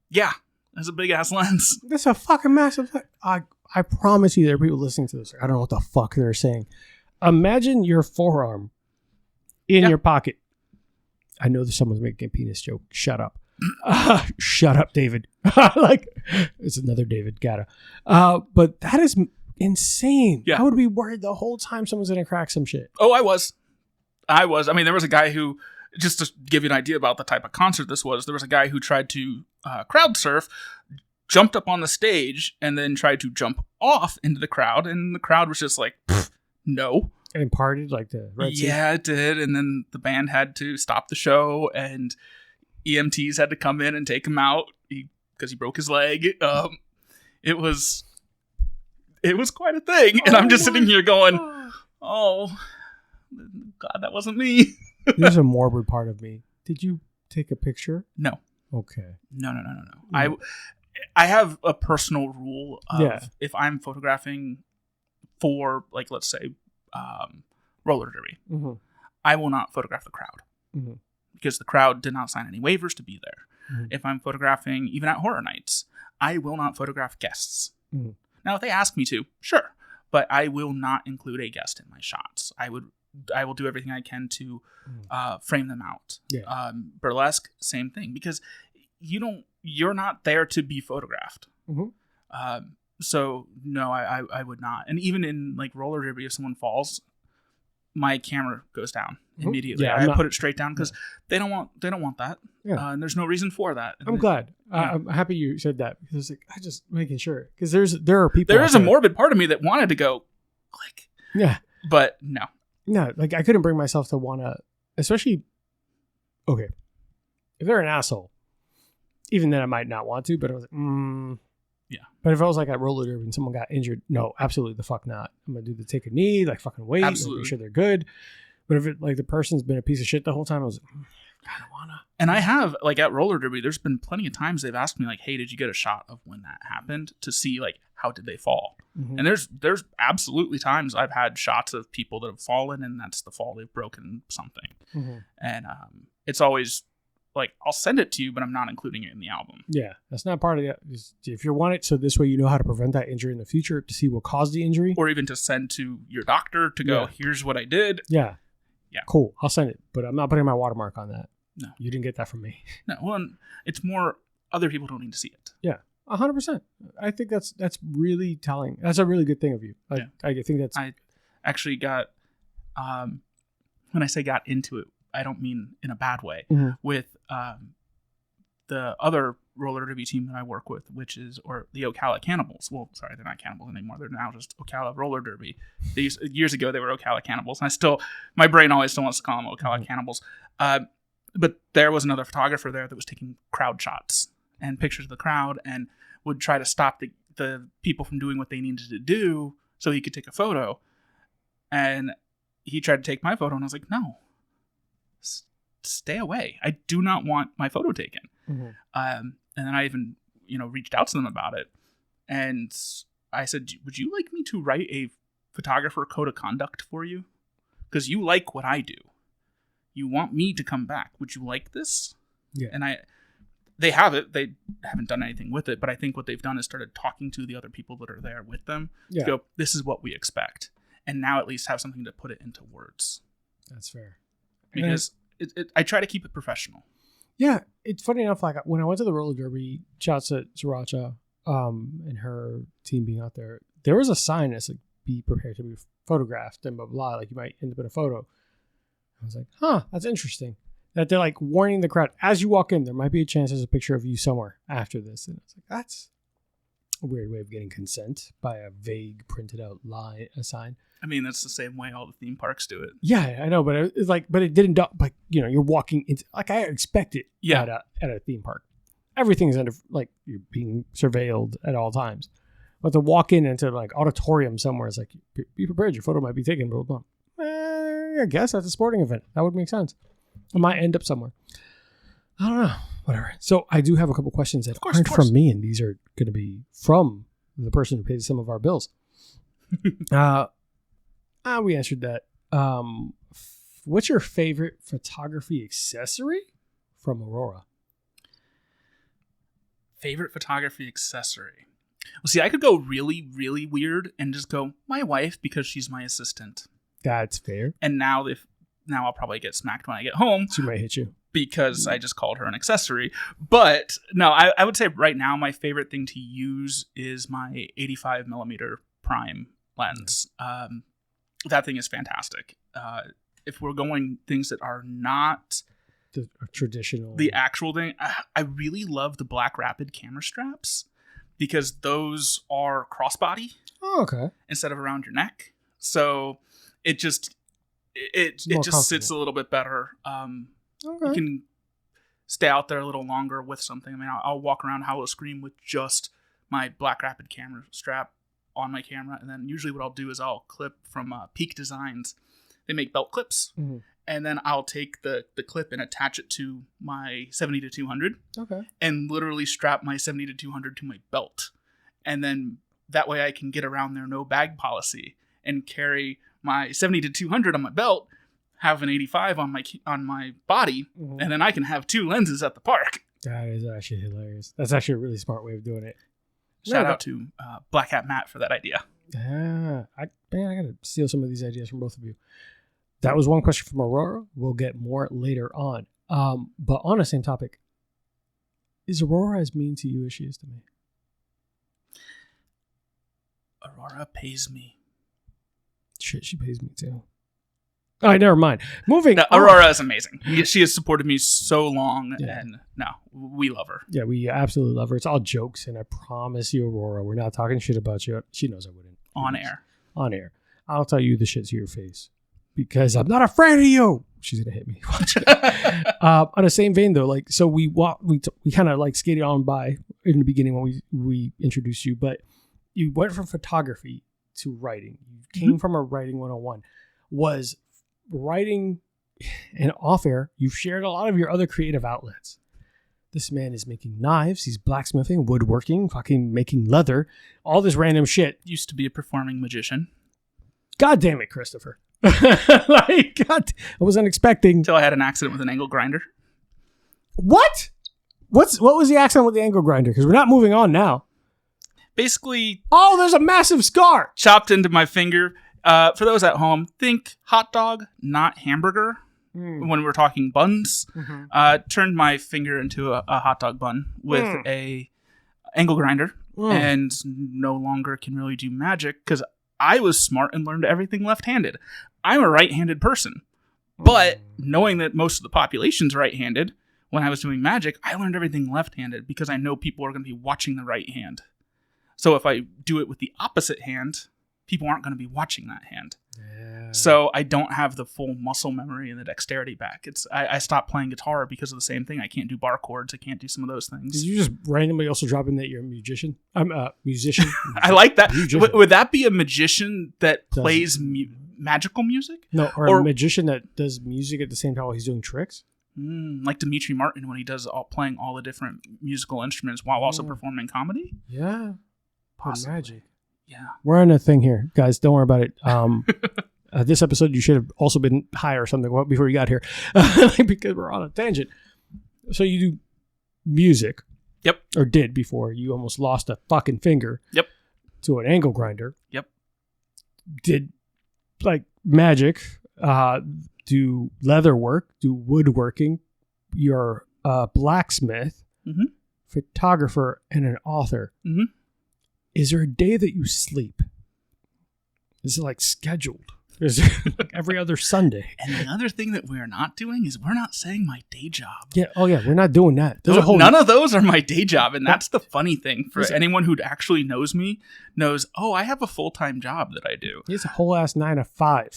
Yeah. That's a big ass lens. That's a fucking massive. I promise you, there are people listening to this. I don't know what the fuck they're saying. Imagine your forearm in your pocket. I know that someone's making a penis joke. Shut up. Shut up, David. Like it's another David Guetta. But that is insane. Yeah. I would be worried the whole time someone's gonna crack some shit. Oh, I was. I mean, there was a guy who, just to give you an idea about the type of concert this was, there was a guy who tried to crowd surf, jumped up on the stage, and then tried to jump off into the crowd, and the crowd was just like, no. And partied like the Red Sea? Yeah, it did, and then the band had to stop the show, and EMTs had to come in and take him out because he broke his leg. It was quite a thing, and I'm just sitting here going, oh, God, that wasn't me. There's a morbid part of me. Did you take a picture? No. Okay. No. I have a personal rule of if I'm photographing for, like, let's say, roller derby, mm-hmm. I will not photograph the crowd mm-hmm. because the crowd did not sign any waivers to be there. Mm-hmm. If I'm photographing, even at horror nights, I will not photograph guests. Mm-hmm. Now, if they ask me to, sure, but I will not include a guest in my shots. I will do everything I can to frame them out. Yeah. Burlesque, same thing, because you're not there to be photographed. Mm-hmm. So no, I would not. And even in like roller derby, if someone falls, my camera goes down immediately. Yeah, I put it straight down because they don't want that. Yeah. And there's no reason for that. I'm glad. Yeah. I'm happy you said that because like, I just making sure because there are people. There is a morbid part of me that wanted to go click. Yeah. But no. No, like I couldn't bring myself to want to, especially, okay, if they're an asshole, Even then, I might not want to, but I was like, Yeah. But if I was like at roller derby and someone got injured, no, absolutely the fuck not. I'm gonna do the take a knee, like fucking wait, Absolutely. make sure they're good. But if it like the person's been a piece of shit the whole time, I was like, I don't wanna. And I have, like, at roller derby, there's been plenty of times they've asked me, like, hey, did you get a shot of when that happened to see, like, how did they fall? Mm-hmm. And there's absolutely times I've had shots of people that have fallen, and that's the fall. They've broken something. Mm-hmm. And it's always, like, I'll send it to you, but I'm not including it in the album. Yeah, that's not part of the. If you want it, so this way you know how to prevent that injury in the future to see what caused the injury, Or even to send to your doctor to go, here's what I did. Yeah, cool. I'll send it, but I'm not putting my watermark on that. No, you didn't get that from me. No, well, it's more other people don't need to see it. Yeah, 100%. I think that's really telling. That's a really good thing of you. I think that's. I actually got, when I say got into it, I don't mean in a bad way. Mm-hmm. With the other roller derby team that I work with, which is, or the Ocala Cannibals. Well, sorry, they're not cannibals anymore. They're now just Ocala Roller Derby. Years ago, they were Ocala Cannibals. And my brain always still wants to call them Ocala Cannibals. But there was another photographer there that was taking crowd shots and pictures of the crowd and would try to stop the people from doing what they needed to do so he could take a photo. And he tried to take my photo, and I was like, no, stay away. I do not want my photo taken. Mm-hmm. And then I even, reached out to them about it. And I said, would you like me to write a photographer code of conduct for you? Because you like what I do. You want me to come back. Would you like this? Yeah. And they have it. They haven't done anything with it. But I think what they've done is started talking to the other people that are there with them. Yeah. To go, this is what we expect. And now at least have something to put it into words. That's fair. Because I try to keep it professional. Yeah, it's funny enough. Like when I went to the roller derby, shouts at Sriracha and her team being out there. There was a sign that's like, "Be prepared to be photographed," and blah blah. Like you might end up in a photo. I was like, "Huh, that's interesting." That they're like warning the crowd as you walk in. There might be a chance there's a picture of you somewhere after this, and it's like that's a weird way of getting consent by a vague printed out sign. I mean, that's the same way all the theme parks do it. Yeah, I know, but it's like, but it didn't. Like you're walking into like I expect it. Yeah. At a theme park, everything's under like you're being surveilled at all times. But to walk into like auditorium somewhere is like be prepared. Your photo might be taken. Blah blah. I guess that's a sporting event. That would make sense. It might end up somewhere. I don't know. Whatever. So I do have a couple questions that aren't from me, and these are going to be from the person who pays some of our bills. We answered that. What's your favorite photography accessory from Aurora? Favorite photography accessory? Well, see, I could go really, really weird and just go, my wife, because she's my assistant. That's fair. And now I'll probably get smacked when I get home. She might hit you. Because I just called her an accessory. But no, I would say right now my favorite thing to use is my 85 millimeter prime lens. That thing is fantastic. If we're going things that are not the traditional, the actual thing, I really love the Black Rapid camera straps because those are crossbody. Oh, okay. Instead of around your neck, so it just sits a little bit better. Okay. You can stay out there a little longer with something. I mean, I'll walk around Hollow Scream with just my Black Rapid camera strap on my camera, and then usually what I'll do is I'll clip from Peak Designs. They make belt clips, and then I'll take the clip and attach it to my 70-200. Okay. And literally strap my 70-200 to my belt, and then that way I can get around their no bag policy and carry my 70-200 on my belt, have an 85 on my body, and then I can have two lenses at the park. That is actually hilarious. That's actually a really smart way of doing it. Shout out to Black Hat Matt for that idea. I gotta steal some of these ideas from both of you. That was one question from Aurora. We'll get more later on. But on the same topic, is Aurora as mean to you as she is to me? Aurora pays me. Shit, she pays me too. All right, never mind. Moving on. Aurora is amazing. She has supported me so long, and no, we love her. Yeah, we absolutely love her. It's all jokes, and I promise you, Aurora, we're not talking shit about you. She knows I wouldn't. On air. On air. I'll tell you the shit to your face because I'm not afraid of you. she's gonna hit me. On the same vein though, like, so we kind of like skated on by in the beginning when we introduced you, but you went from photography to writing. You came from a writing 101. Was writing, and off air, you've shared a lot of your other creative outlets. This man is making knives, he's blacksmithing, woodworking, fucking making leather, all this random shit. Used to be a performing magician. God damn it, Christopher. Like, God, I wasn't expecting. Until I had an accident with an angle grinder. What? What was the accident with the angle grinder? Because we're not moving on now. Basically, oh, there's a massive scar. Chopped into my finger. For those at home, think hot dog, not hamburger. When we're talking buns, turned my finger into a hot dog bun with a angle grinder, and no longer can really do magic because I was smart and learned everything left-handed. I'm a right-handed person, but knowing that most of the population's right-handed, when I was doing magic, I learned everything left-handed because I know people are going to be watching the right hand. So if I do it with the opposite hand, people aren't going to be watching that hand. Yeah. So I don't have the full muscle memory and the dexterity back. I stopped playing guitar because of the same thing. I can't do bar chords. I can't do some of those things. Did you just randomly also drop in that you're a musician? I'm a musician. I like that. Would that be a magician that plays magical music? No, or a magician that does music at the same time while he's doing tricks? Like Dimitri Martin when he does playing all the different musical instruments while also performing comedy? Yeah. Magic. Yeah. We're on a thing here, guys. Don't worry about it. This episode, you should have also been high or something before you got here because we're on a tangent. So you do music. Yep. Or did before. You almost lost a fucking finger. Yep. To an angle grinder. Yep. Did like magic, do leather work, do woodworking. You're a blacksmith, photographer, and an author. Mm-hmm. Is there a day that you sleep? Is it like scheduled? Is it like every other Sunday? And the other thing that we're not doing is we're not saying my day job. Yeah. Oh yeah. We're not doing that. None of those are my day job. And that's the funny thing for anyone who actually knows me knows, oh, I have a full-time job that I do. It's a whole ass 9 to 5.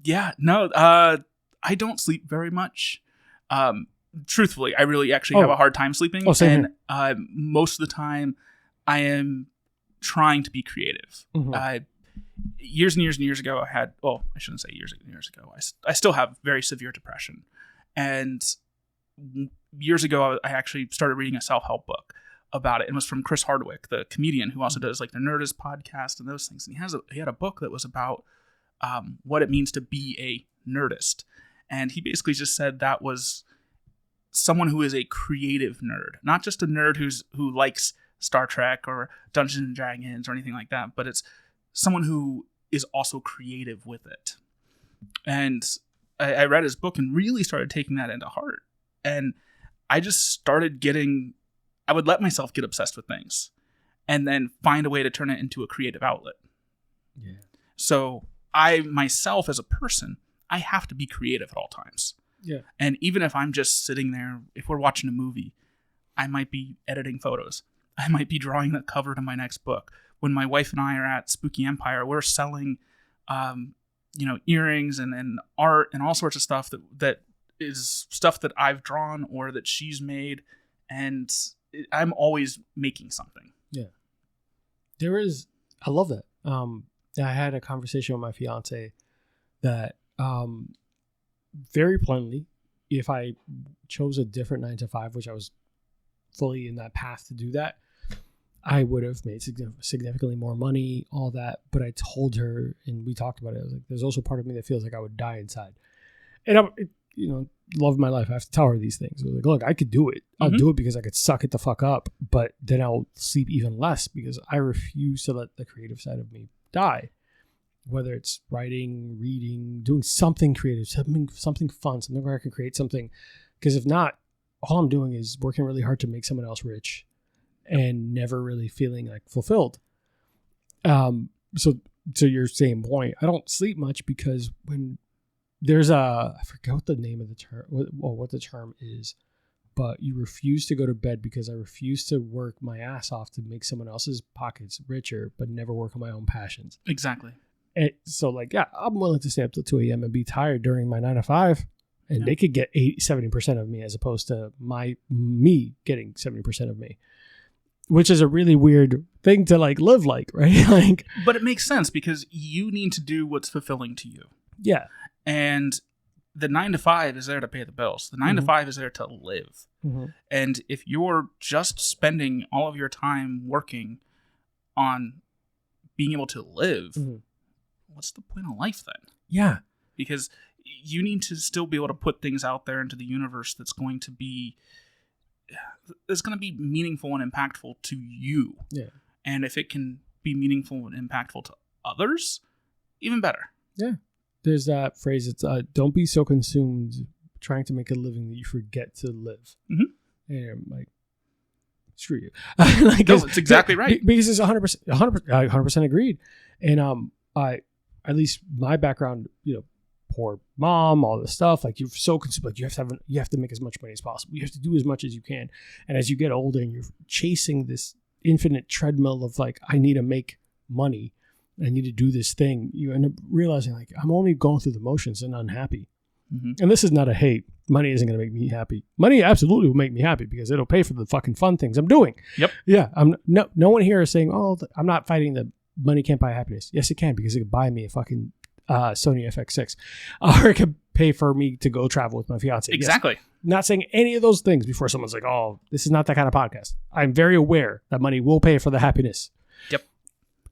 Yeah, no, I don't sleep very much. Truthfully, I really actually have a hard time sleeping. Oh, same here. Most of the time I am trying to be creative. Mm-hmm. Years and years and years ago, I shouldn't say years and years ago. I still have very severe depression. And years ago, I actually started reading a self-help book about it. It was from Chris Hardwick, the comedian who also does like the Nerdist podcast and those things. And he had a book that was about what it means to be a nerdist. And he basically just said that was someone who is a creative nerd, not just a nerd who likes Star Trek or Dungeons and Dragons or anything like that, but it's someone who is also creative with it. And I read his book and really started taking that into heart. And I just started I would let myself get obsessed with things and then find a way to turn it into a creative outlet. Yeah. So I myself as a person, I have to be creative at all times. Yeah. And even if I'm just sitting there, if we're watching a movie, I might be editing photos. I might be drawing the cover to my next book. When my wife and I are at Spooky Empire, we're selling, earrings and art and all sorts of stuff that is stuff that I've drawn or that she's made. And I'm always making something. Yeah. I love that. I had a conversation with my fiance that very plainly, if I chose a different 9 to 5, which I was fully in that path to do that, I would have made significantly more money, all that. But I told her, and we talked about it, I was like, there's also part of me that feels like I would die inside. And love of my life, I have to tell her these things. I was like, look, I could do it. I'll do it because I could suck it the fuck up. But then I'll sleep even less because I refuse to let the creative side of me die. Whether it's writing, reading, doing something creative, something fun, something where I can create something. Because if not, all I'm doing is working really hard to make someone else rich and never really feeling like fulfilled. So to your same point, I don't sleep much because when there's I forget what the name of the term, what the term is, but you refuse to go to bed because I refuse to work my ass off to make someone else's pockets richer, but never work on my own passions. Exactly. So like, yeah, I'm willing to stay up till 2 a.m. and be tired during my 9 to 5. And they could get 70% of me as opposed to me getting 70% of me, which is a really weird thing to like live like, right? Like, but it makes sense because you need to do what's fulfilling to you. Yeah. And the 9 to 5 is there to pay the bills. The 9 to 5 is there to live. Mm-hmm. And if you're just spending all of your time working on being able to live, what's the point of life then? Yeah. Because you need to still be able to put things out there into the universe that's going to be meaningful and impactful to you. Yeah. And if it can be meaningful and impactful to others, even better. Yeah. There's that phrase, it's don't be so consumed trying to make a living that you forget to live. Mm-hmm. And I'm like, screw you. Like, no, it's exactly right. Because it's 100% agreed. And at least my background, poor mom, all this stuff, like you're so consumed, like you have to make as much money as possible. You have to do as much as you can. And as you get older and you're chasing this infinite treadmill of like, I need to make money, I need to do this thing, you end up realizing like, I'm only going through the motions and unhappy. Mm-hmm. And this is not a hate. Money isn't going to make me happy. Money absolutely will make me happy because it'll pay for the fucking fun things I'm doing. Yep. Yeah. No one here is saying, I'm not fighting that money can't buy happiness. Yes, it can, because it could buy me a fucking Sony FX6, or it could pay for me to go travel with my fiance. Exactly. Yes. Not saying any of those things before someone's like, oh, this is not that kind of podcast. I'm very aware that money will pay for the happiness. Yep.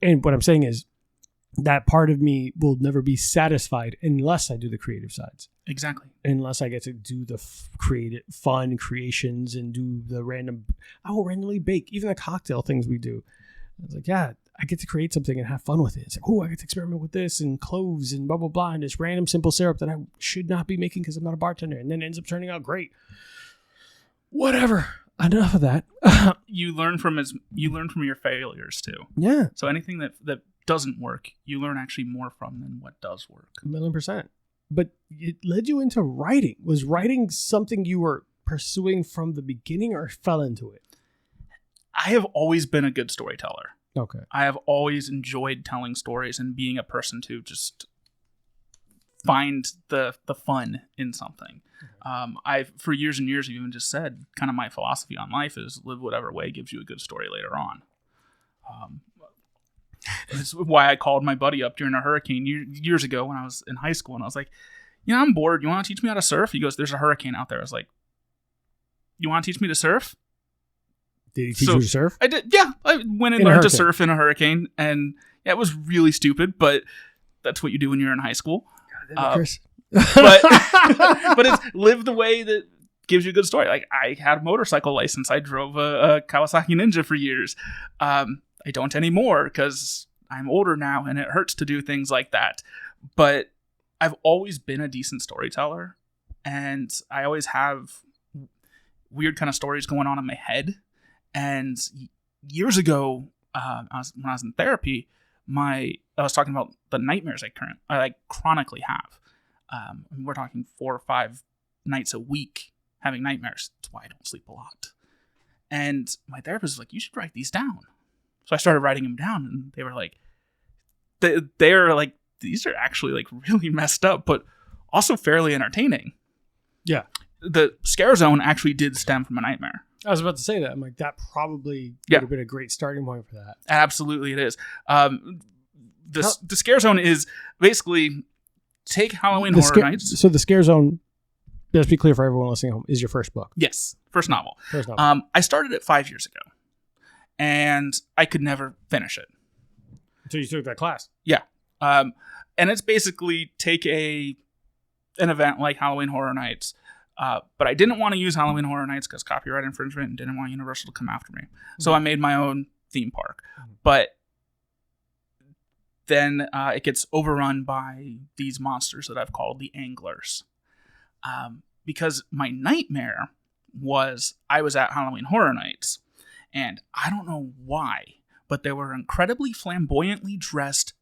And what I'm saying is that part of me will never be satisfied unless I do the creative sides. Exactly. Unless I get to do the creative, fun creations and do the I will randomly bake, even the cocktail things we do. It's like, yeah, I get to create something and have fun with it. It's like, I get to experiment with this and cloves and blah, blah, blah, and this random simple syrup that I should not be making because I'm not a bartender. And then it ends up turning out great. Whatever. Enough of that. You learn from your failures too. Yeah. So anything that doesn't work, you learn actually more from than what does work. 1,000,000%. But it led you into writing. Was writing something you were pursuing from the beginning or fell into it? I have always been a good storyteller. Okay. I have always enjoyed telling stories and being a person to just find the fun in something. I've for years and years even just said kind of my philosophy on life is live whatever way gives you a good story later on. This is why I called my buddy up during a hurricane years ago when I was in high school, and I was like, I'm bored. You want to teach me how to surf? He goes, there's a hurricane out there. I was like, you want to teach me to surf? Did he teach you to surf? I did. Yeah, I went and learned to surf in a hurricane, and yeah, it was really stupid, but that's what you do when you're in high school. Chris. but it's live the way that gives you a good story. Like, I had a motorcycle license. I drove a Kawasaki Ninja for years. I don't anymore because I'm older now and it hurts to do things like that. But I've always been a decent storyteller, and I always have weird kind of stories going on in my head. And years ago, when I was in therapy, I was talking about the nightmares I chronically have. We're talking 4 or 5 nights a week having nightmares. That's why I don't sleep a lot. And my therapist was like, you should write these down. So I started writing them down, and they were like, they're like, these are actually like really messed up, but also fairly entertaining. Yeah. The scare zone actually did stem from a nightmare. I was about to say that. I'm like, that probably would have been a great starting point for that. Absolutely it is. The scare zone is basically take Halloween Horror Nights. So the scare zone, let's be clear for everyone listening at home, is your first book. Yes. First novel. I started it 5 years ago, and I could never finish it. So you took that class? Yeah. And it's basically take an event like Halloween Horror Nights, but I didn't want to use Halloween Horror Nights because copyright infringement, and didn't want Universal to come after me. Mm-hmm. So I made my own theme park. Mm-hmm. But then it gets overrun by these monsters that I've called the Anglers. Because my nightmare was I was at Halloween Horror Nights, and I don't know why, but there were incredibly flamboyantly dressed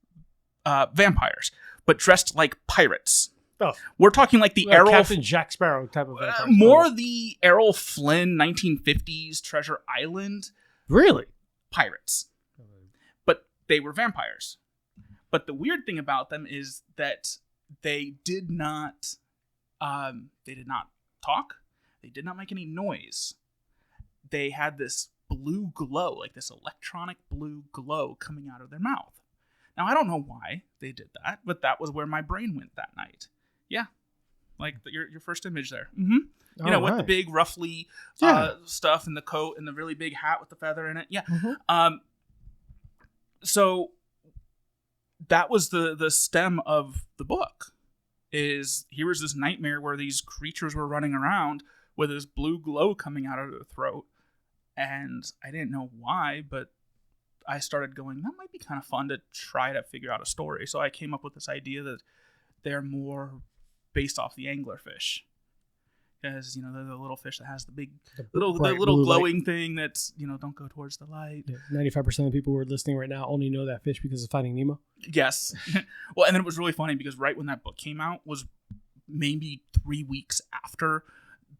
vampires, but dressed like pirates. Oh. We're talking like the Errol... Captain Jack Sparrow type of vampire. More the Errol Flynn 1950s Treasure Island. Really? Pirates. But they were vampires. But the weird thing about them is that they did not talk. They did not make any noise. They had this blue glow, like this electronic blue glow coming out of their mouth. Now, I don't know why they did that, but that was where my brain went that night. Yeah. Like your first image there. Mm-hmm. With the big ruffly stuff and the coat and the really big hat with the feather in it. Yeah. Mm-hmm. So that was the stem of the book. Is here was this nightmare where these creatures were running around with this blue glow coming out of their throat. And I didn't know why, but I started going, that might be kind of fun to try to figure out a story. So I came up with this idea that they're more based off the anglerfish. Because, they're the little fish that has the big, the little glowing light thing that's, don't go towards the light. Yeah, 95% of the people who are listening right now only know that fish because of Finding Nemo. Yes. Well, and then it was really funny because right when that book came out was maybe 3 weeks after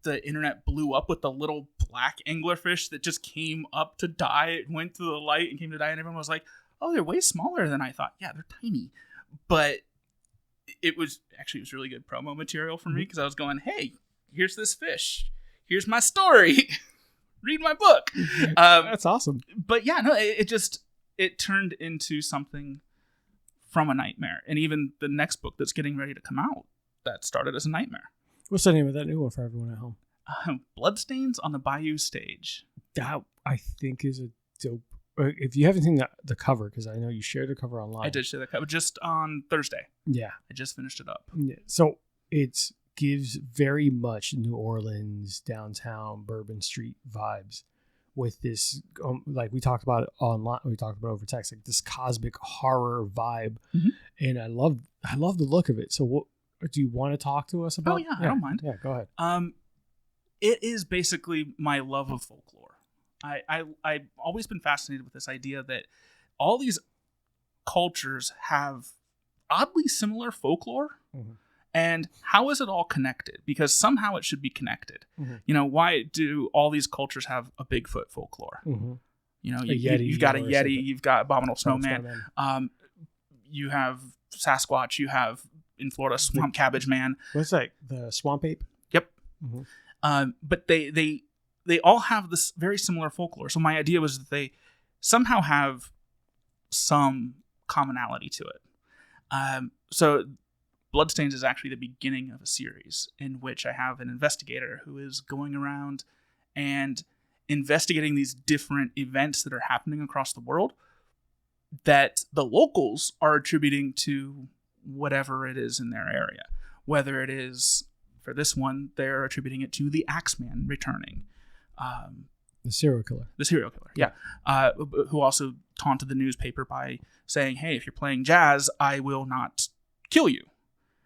the internet blew up with the little black anglerfish that just came up to die. It went to the light and came to die, and everyone was like, oh, they're way smaller than I thought. Yeah, they're tiny. But it was really good promo material for me because I was going, hey, here's this fish. Here's my story. Read my book. That's awesome. But yeah, no, it turned into something from a nightmare. And even the next book that's getting ready to come out, that started as a nightmare. What's the name of that new one for everyone at home? Bloodstains on the Bayou Stage. That, I think, is a dope. If you haven't seen the cover, because I know you shared the cover online. I did share the cover just on Thursday. Yeah. I just finished it up. Yeah. So it gives very much New Orleans, downtown, Bourbon Street vibes with this, like we talked about it online, we talked about over text, like this cosmic horror vibe. Mm-hmm. And I love the look of it. So what do you want to talk to us about? Oh, yeah, I don't mind. Yeah, go ahead. It is basically my love of folklore. I've always been fascinated with this idea that all these cultures have oddly similar folklore. Mm-hmm. And how is it all connected? Because somehow it should be connected. Mm-hmm. Why do all these cultures have a Bigfoot folklore? Mm-hmm. You've got a Yeti, you've got Abominable Snowman. You have Sasquatch, you have in Florida Swamp Cabbage Man. What's that? The Swamp Ape? Yep. Mm-hmm. But they all have this very similar folklore. So my idea was that they somehow have some commonality to it. So Bloodstains is actually the beginning of a series in which I have an investigator who is going around and investigating these different events that are happening across the world that the locals are attributing to whatever it is in their area. Whether it is, for this one, they're attributing it to the Axeman returning. The serial killer. The serial killer, yeah. Who also taunted the newspaper by saying, hey, if you're playing jazz, I will not kill you.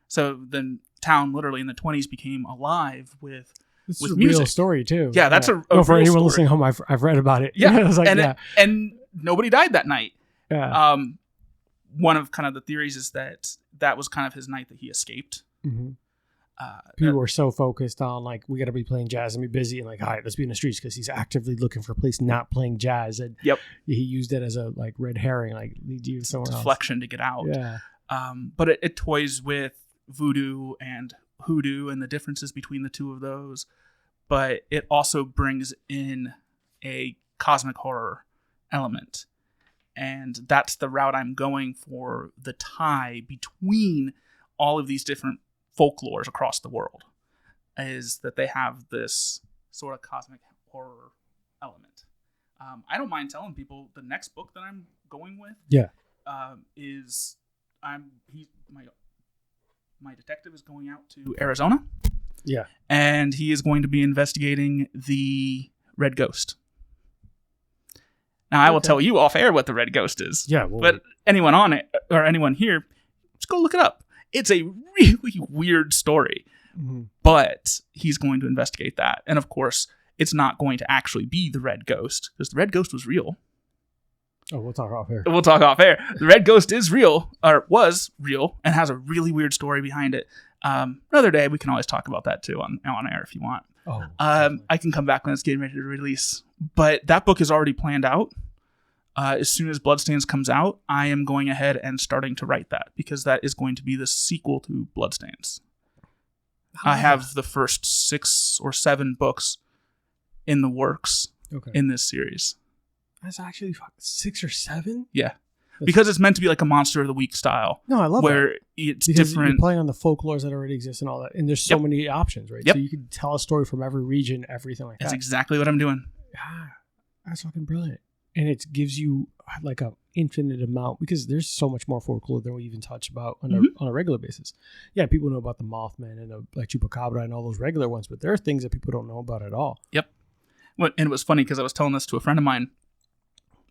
So the town literally in the 20s became alive with It's a music. Real story too. Yeah, that's a for anyone story. listening home, I've read about it. Yeah, I was like, and nobody died that night. Yeah. One of kind of the theories is that was kind of his night that he escaped. Mm-hmm. People were so focused on like, we got to be playing jazz and be busy, and like, all right, let's be in the streets, because he's actively looking for a place not playing jazz, and he used it as a like red herring, like lead you somewhere deflection else. To get out. Yeah. But it toys with voodoo and hoodoo and the differences between the two of those, but it also brings in a cosmic horror element, and that's the route I'm going for. The tie between all of these different folklores across the world is that they have this sort of cosmic horror element. I don't mind telling people the next book that I'm going with is my detective is going out to Arizona. Yeah. And he is going to be investigating the Red Ghost. Now, I will tell you off air what the Red Ghost is. Yeah. But anyone on it, or anyone here, just go look it up. It's a really weird story. Mm-hmm. But he's going to investigate that. And of course, it's not going to actually be the Red Ghost, because the Red Ghost was real. Oh, we'll talk off air. The Red Ghost is real, or was real, and has a really weird story behind it. Another day, we can always talk about that too on air if you want. Oh, I can come back when it's getting ready to release. But that book is already planned out. as soon as Bloodstains comes out, I am going ahead and starting to write that, because that is going to be the sequel to Bloodstains. I have the first 6 or 7 books in the works in this series. That's actually 6 or 7? Yeah. Because it's meant to be like a Monster of the Week style. No, I love where that. It's because different. You're playing on the folklores that already exist and all that. And there's so many options, right? Yep. So you can tell a story from every region, everything like that. That's exactly what I'm doing. Yeah, that's fucking brilliant. And it gives you like an infinite amount, because there's so much more folklore than we even touch about on a regular basis. Yeah, people know about the Mothman and the like Chupacabra and all those regular ones, but there are things that people don't know about at all. Yep. And it was funny because I was telling this to a friend of mine,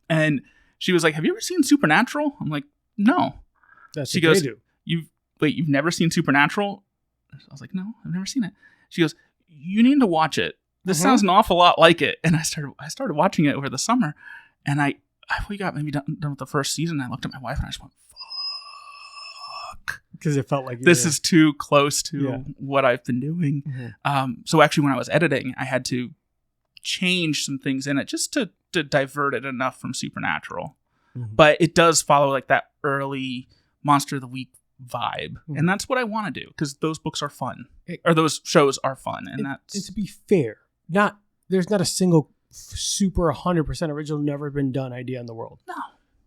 and she was like, "Have you ever seen Supernatural?" I'm like, "No." She goes, "You've never seen Supernatural?" I was like, "No, I've never seen it." She goes, "You need to watch it. This sounds an awful lot like it." And I started watching it over the summer, and we got maybe done with the first season. I looked at my wife and I just went, "Fuck," because it felt like this is too close to what I've been doing. So actually, when I was editing, I had to change some things in it just to divert it enough from Supernatural. But it does follow like that early Monster of the Week vibe, and that's what I want to do, because those books are fun, or those shows are fun, and to be fair, there's not a single super 100% original, never been done idea in the world. No.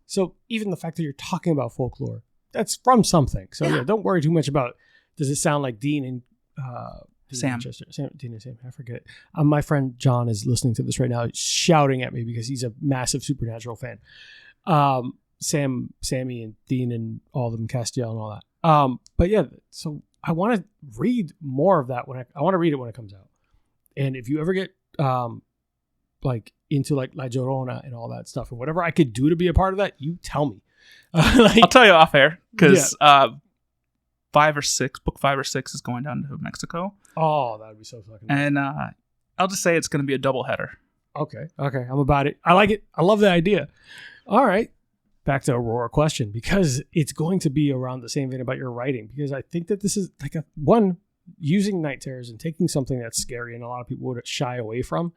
So even the fact that you're talking about folklore, that's from something. So don't worry too much about, does it sound like Dean and Sam? Dean and Sam, I forget. My friend John is listening to this right now, shouting at me because he's a massive Supernatural fan. Sammy and Dean and all of them, Castiel and all that. But yeah, so I want to read more of that I want to read it when it comes out. And if you ever get like into like La Llorona and all that stuff, and whatever I could do to be a part of that, you tell me. I'll tell you off air, because book 5 or 6 is going down to Mexico. Oh, that would be so fucking nice. And I'll just say it's going to be a double header. Okay, I'm about it. I like it. I love the idea. All right, back to Aurora question, because it's going to be around the same vein about your writing, because I think that this is like using night terrors and taking something that's scary and a lot of people would shy away from,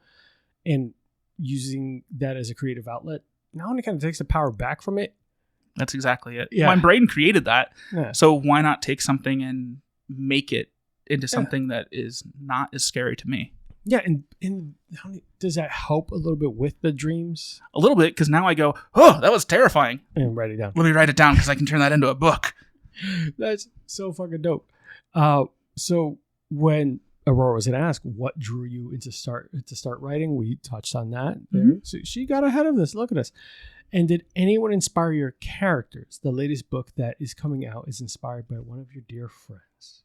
and using that as a creative outlet. Now it kind of takes the power back from it. That's exactly it. Yeah. My brain created that. Yeah. So why not take something and make it into something that is not as scary to me? Yeah. And does that help a little bit with the dreams? A little bit, because now I go, oh, that was terrifying. And write it down. Let me write it down, because I can turn that into a book. That's so fucking dope. So when Aurora was going to ask what drew you to start writing, we touched on that. So she got ahead of this. Look at us. And did anyone inspire your characters? The latest book that is coming out is inspired by one of your dear friends.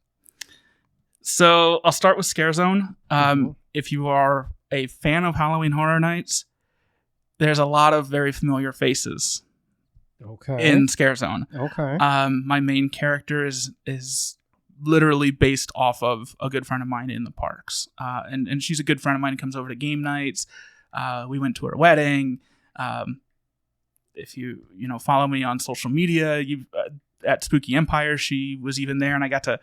So I'll start with Scare Zone. If you are a fan of Halloween Horror Nights, there's a lot of very familiar faces in Scare Zone. Okay. My main character is literally based off of a good friend of mine in the parks. And she's a good friend of mine who comes over to game nights. We went to her wedding. If you follow me on social media, at Spooky Empire, she was even there, and I got to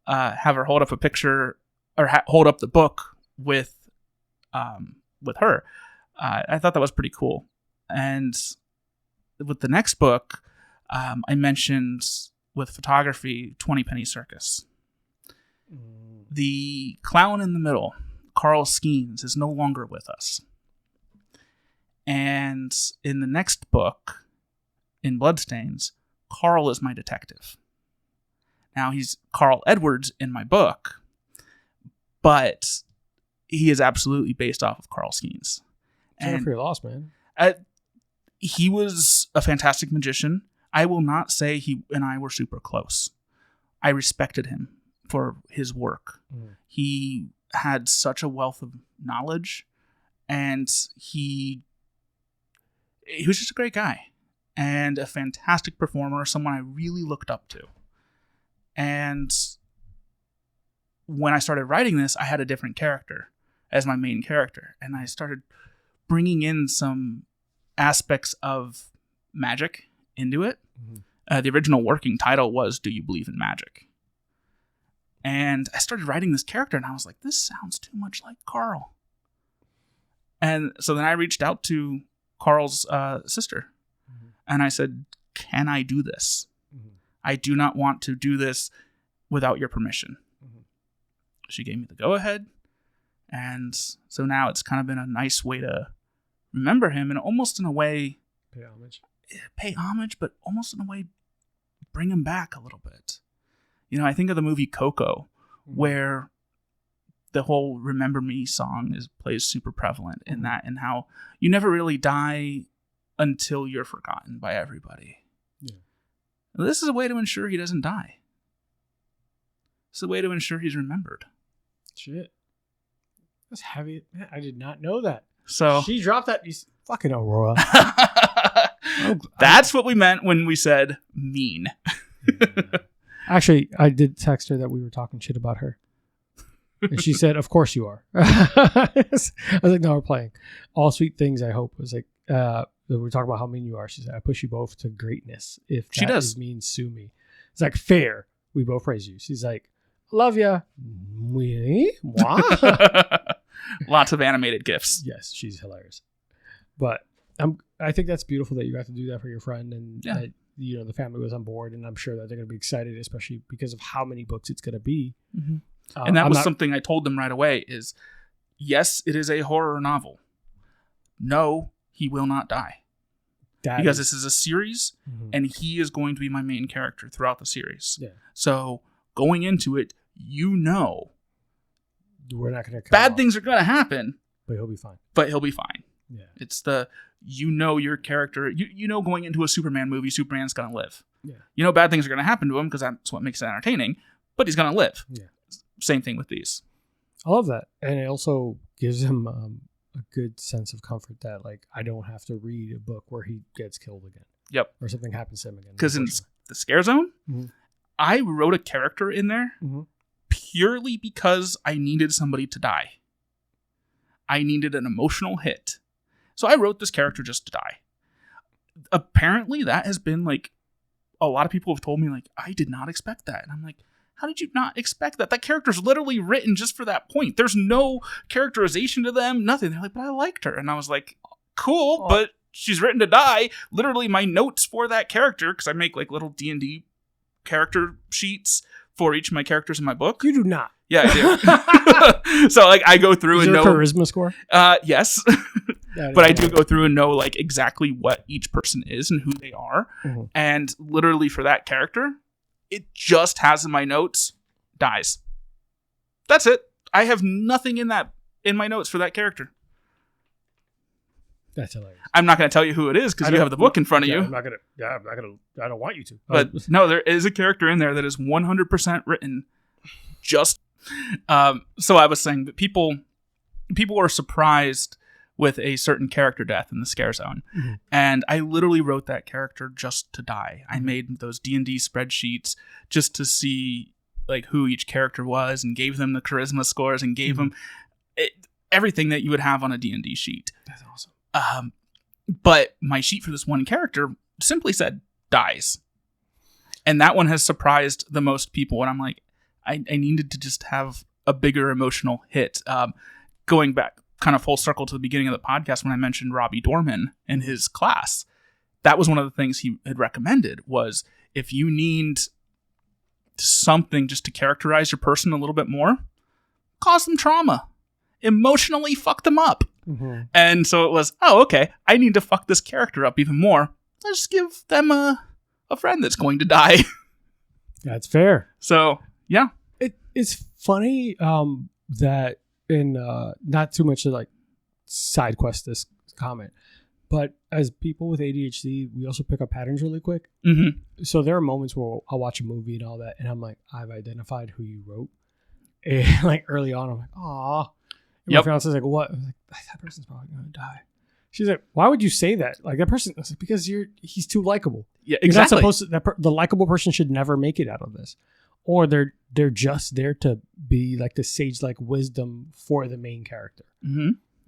have her hold up a picture or hold up the book with her. I thought that was pretty cool. And with the next book, I mentioned with photography, 20 Penny Circus. The clown in the middle, Carl Skeens, is no longer with us. And in the next book, in Bloodstains, Carl is my detective. Now, he's Carl Edwards in my book, but he is absolutely based off of Carl Skeens. Sorry for your loss, man. He was a fantastic magician. I will not say he and I were super close. I respected him for his work. He had such a wealth of knowledge, and he was just a great guy and a fantastic performer, someone I really looked up to. And when I started writing this, I had a different character as my main character, and I started bringing in some aspects of magic into it. The original working title was Do You Believe in Magic? And I started writing this character, and I was like, this sounds too much like Carl. And so then I reached out to Carl's sister, And I said, can I do this? Mm-hmm. I do not want to do this without your permission. Mm-hmm. She gave me the go-ahead. And so now it's kind of been a nice way to remember him, and almost in a way... Pay homage, but almost in a way bring him back a little bit. You know, I think of the movie Coco, where the whole Remember Me song plays super prevalent in that, and how you never really die until you're forgotten by everybody. Yeah. This is a way to ensure he doesn't die. It's a way to ensure he's remembered. Shit. That's heavy. I did not know that. So she dropped that. Fucking Aurora. That's what we meant when we said mean. Actually, I did text her that we were talking shit about her. And she said, of course you are. I was like, no, we're playing. All sweet things, I hope. It was like, we're talking about how mean you are. She said, I push you both to greatness. If that she does. Means sue me. It's like, fair. We both praise you. She's like, love ya. We? What? Lots of animated GIFs. Yes, she's hilarious. But I think that's beautiful that you got to do that for your friend, and that, you know, the family was on board, and I'm sure that they're going to be excited, especially because of how many books it's going to be. Mm-hmm. And that was something I told them right away is, yes, it is a horror novel. No, he will not die. Because this is a series, and he is going to be my main character throughout the series. Yeah. So going into it, you know, we're not going to bad things are going to happen, but he'll be fine. Yeah. It's your character, you know, going into a Superman movie, Superman's going to live. Yeah. You know, bad things are going to happen to him because that's what makes it entertaining, but he's going to live. Yeah. Same thing with these. I love that. And it also gives him a good sense of comfort that, like, I don't have to read a book where he gets killed again. Yep. Or something happens to him again. Because in the Scare Zone, I wrote a character in there purely because I needed somebody to die. I needed an emotional hit. So I wrote this character just to die. Apparently that has been like, a lot of people have told me, like, I did not expect that. And I'm like, how did you not expect that? That character's literally written just for that point. There's no characterization to them, nothing. They're like, but I liked her. And I was like, cool, but she's written to die. Literally my notes for that character, because I make like little D&D character sheets for each of my characters in my book. You do not. Yeah, I do. So like I go through and know charisma score? Yes. But I do go through and know like exactly what each person is and who they are. And literally for that character, it just has in my notes, dies. That's it. I have nothing in my notes for that character. That's hilarious. I'm not going to tell you who it is because you have the book in front of you. I'm not going to. I don't want you to. But no, there is a character in there that is 100% written. Just so I was saying that people are surprised with a certain character death in the Scare Zone, and I literally wrote that character just to die. I made those D&D spreadsheets just to see like who each character was, and gave them the charisma scores, and gave them everything that you would have on a D&D sheet. That's awesome. But my sheet for this one character simply said dies, and that one has surprised the most people. And I'm like, I needed to just have a bigger emotional hit. Going back kind of full circle to the beginning of the podcast when I mentioned Robbie Dorman in his class, that was one of the things he had recommended was if you need something just to characterize your person a little bit more, cause them trauma. Emotionally fuck them up. And so it was, oh, okay, I need to fuck this character up even more. Let's give them a friend that's going to die. That's fair. So, yeah. It's funny that in not too much to like side quest this comment, but as people with ADHD, we also pick up patterns really quick. So there are moments where I'll watch a movie and all that, and I'm like, I've identified who you wrote. And like early on, I'm like, aw. And my fiance's like, what? I was like, that person's probably going to die. She's like, why would you say that? Like that person, I was like, because he's too likable. Yeah, exactly. You're not supposed to, the likable person should never make it out of this. Or they're just there to be like the sage-like wisdom for the main character.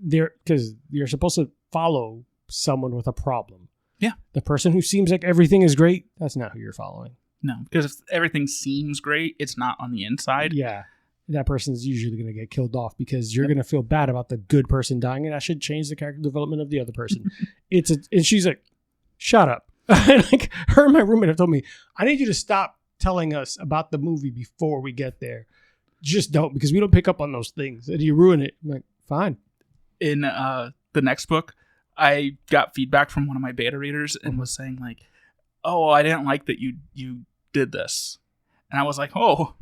Because you're supposed to follow someone with a problem. Yeah. The person who seems like everything is great, that's not who you're following. No, because if everything seems great, it's not on the inside. Yeah. That person's usually going to get killed off because you're going to feel bad about the good person dying, and that should change the character development of the other person. And she's like, shut up. Like her and my roommate have told me, I need you to stop telling us about the movie before we get there. Just don't, because we don't pick up on those things and you ruin it. I'm like, fine. In the next book, I got feedback from one of my beta readers and was saying like, oh, I didn't like that you did this. And I was like, oh,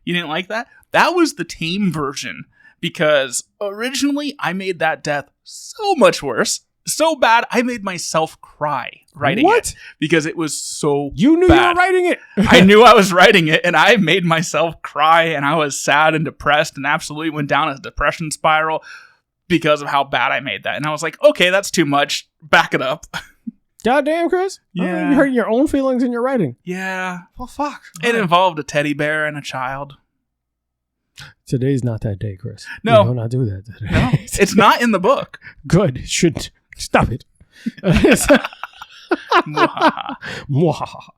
you didn't like that? That was the tame version, because originally I made that death so much worse. So bad, I made myself cry writing it because it was so You knew bad. you were writing it. I knew I was writing it, and I made myself cry, and I was sad and depressed and absolutely went down a depression spiral because of how bad I made that. And I was like, okay, that's too much. Back it up. Goddamn, Chris. Yeah. You're hurting your own feelings in your writing. Yeah. Well, fuck. It involved a teddy bear and a child. Today's not that day, Chris. No. We will not do that today. No, it's not in the book. Good. Shouldn't. Stop it. Mwahaha.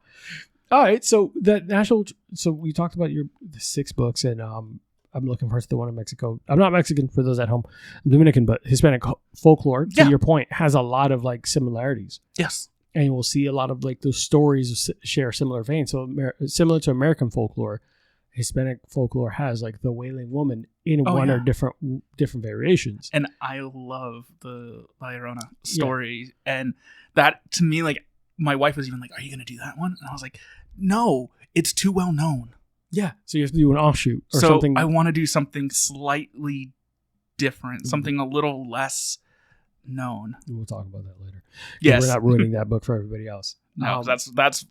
All right. So the national. So we talked about the 6 books, and I'm looking forward to the one in Mexico. I'm not Mexican, for those at home. I'm Dominican, but Hispanic folklore, to your point, has a lot of like similarities. Yes. And we'll see a lot of like those stories share similar veins. So similar to American folklore, Hispanic folklore has like the Wailing Woman in one or different variations. And I love the La Llorona story. Yeah. And that, to me, like, my wife was even like, are you going to do that one? And I was like, no, it's too well known. Yeah. So you have to do an offshoot or so something. I want to do something slightly different, something a little less known. We'll talk about that later. Yes. We're not ruining that book for everybody else. No, that's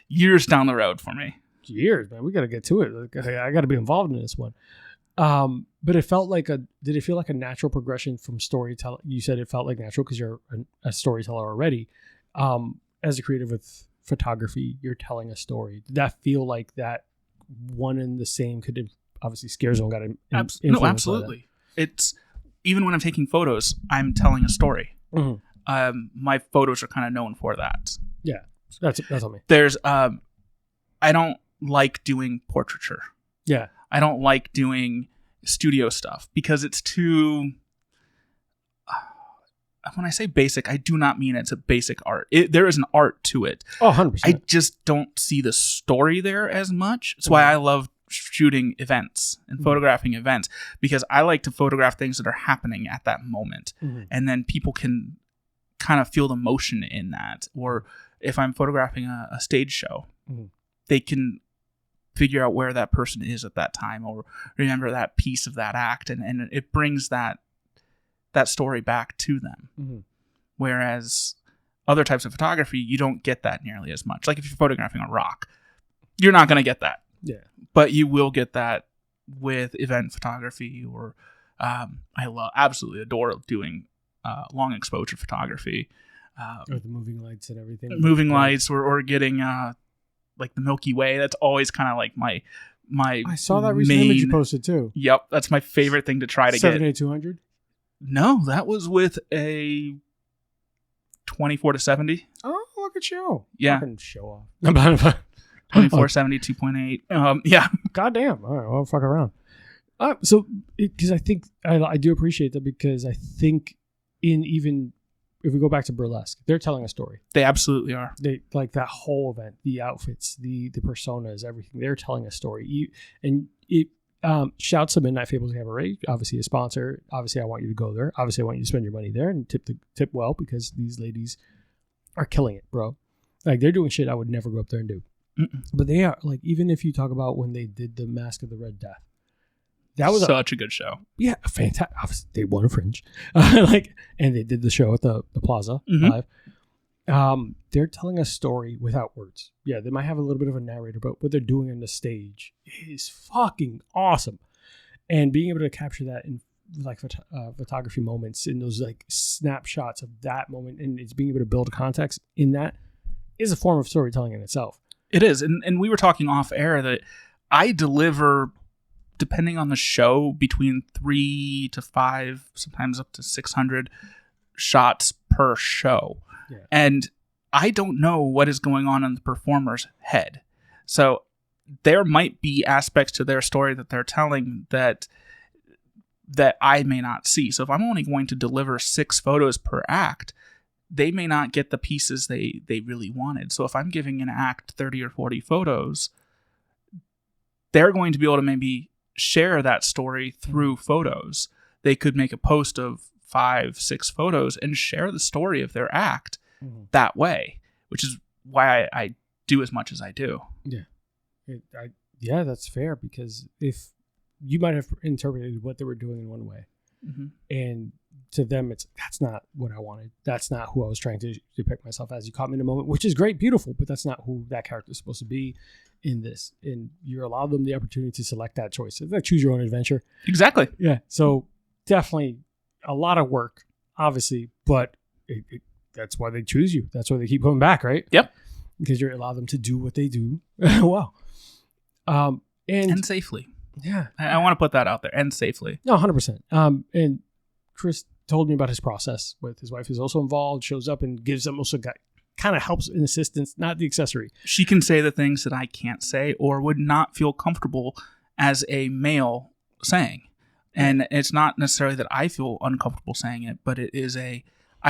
years down the road for me. Years, man. We got to get to it. I got to be involved in this one. But it felt like did it feel like a natural progression from storytelling? You said it felt like natural because you're a storyteller already. As a creative with photography, you're telling a story. Did that feel like that one and the same could obviously scare zone got no, absolutely. It's even when I'm taking photos, I'm telling a story. Mm-hmm. My photos are kind of known for that. Yeah, that's on me. There's I don't like doing portraiture. Yeah. I don't like doing studio stuff because it's too... when I say basic, I do not mean it's a basic art. There is an art to it. Oh, 100%. I just don't see the story there as much. That's why I love shooting events and photographing events, because I like to photograph things that are happening at that moment. Mm-hmm. And then people can kind of feel the motion in that. Or if I'm photographing a stage show, they can figure out where that person is at that time or remember that piece of that act. And it brings that story back to them. Mm-hmm. Whereas other types of photography, you don't get that nearly as much. Like if you're photographing a rock, you're not going to get that. Yeah. But you will get that with event photography, or I absolutely adore doing long exposure photography. Or the moving lights and everything. Moving lights or getting like the Milky Way. That's always kind of like my I saw that recent image you posted too. Yep. That's my favorite thing to try to 7A200? No, that was with a 24-70. Oh, look at you. Yeah. Fucking show off. 24-70, 2.8. Yeah. Goddamn. All right. Well, fuck around. So, because I think I do appreciate that, because I think if we go back to Burlesque, they're telling a story. They absolutely are. They like that whole event, the outfits, the personas, everything. They're telling a story. Shouts to Midnight Tables Cabaret, obviously a sponsor. Obviously, I want you to go there. Obviously, I want you to spend your money there and tip well, because these ladies are killing it, bro. Like, they're doing shit I would never go up there and do. Mm-mm. But they are, like, even if you talk about when they did the Mask of the Red Death, that was such a good show. Yeah, fantastic. Obviously, they won a Fringe, and they did the show at the Plaza live. They're telling a story without words. Yeah, they might have a little bit of a narrator, but what they're doing on the stage is fucking awesome. And being able to capture that in like photography moments, in those like snapshots of that moment, and it's being able to build a context in that, is a form of storytelling in itself. It is, and we were talking off air that I deliver, depending on the show, between 3 to 5, sometimes up to 600 shots per show. Yeah. And I don't know what is going on in the performer's head. So there might be aspects to their story that they're telling that I may not see. So if I'm only going to deliver 6 photos per act, they may not get the pieces they really wanted. So if I'm giving an act 30 or 40 photos, they're going to be able to maybe share that story through photos. They could make a post of 5-6 photos and share the story of their act that way, which is why I do as much as I do. Yeah, that's fair, because if you might have interpreted what they were doing in one way, and to them that's not what I wanted. That's not who I was trying to depict myself as. You caught me in a moment, which is great, beautiful, but that's not who that character is supposed to be in this. And you allow them the opportunity to select that choice. It's like choose your own adventure. Exactly. Yeah. So definitely a lot of work, obviously, but that's why they choose you. That's why they keep coming back, right? Yep. Because you allow them to do what they do well. And safely. Yeah. I want to put that out there. And safely. No, 100%. And Chris told me about his process with his wife, who's also involved, shows up and gives them also kind of helps in assistance, not the accessory. She can say the things that I can't say or would not feel comfortable as a male saying. And it's not necessarily that I feel uncomfortable saying it, but it is I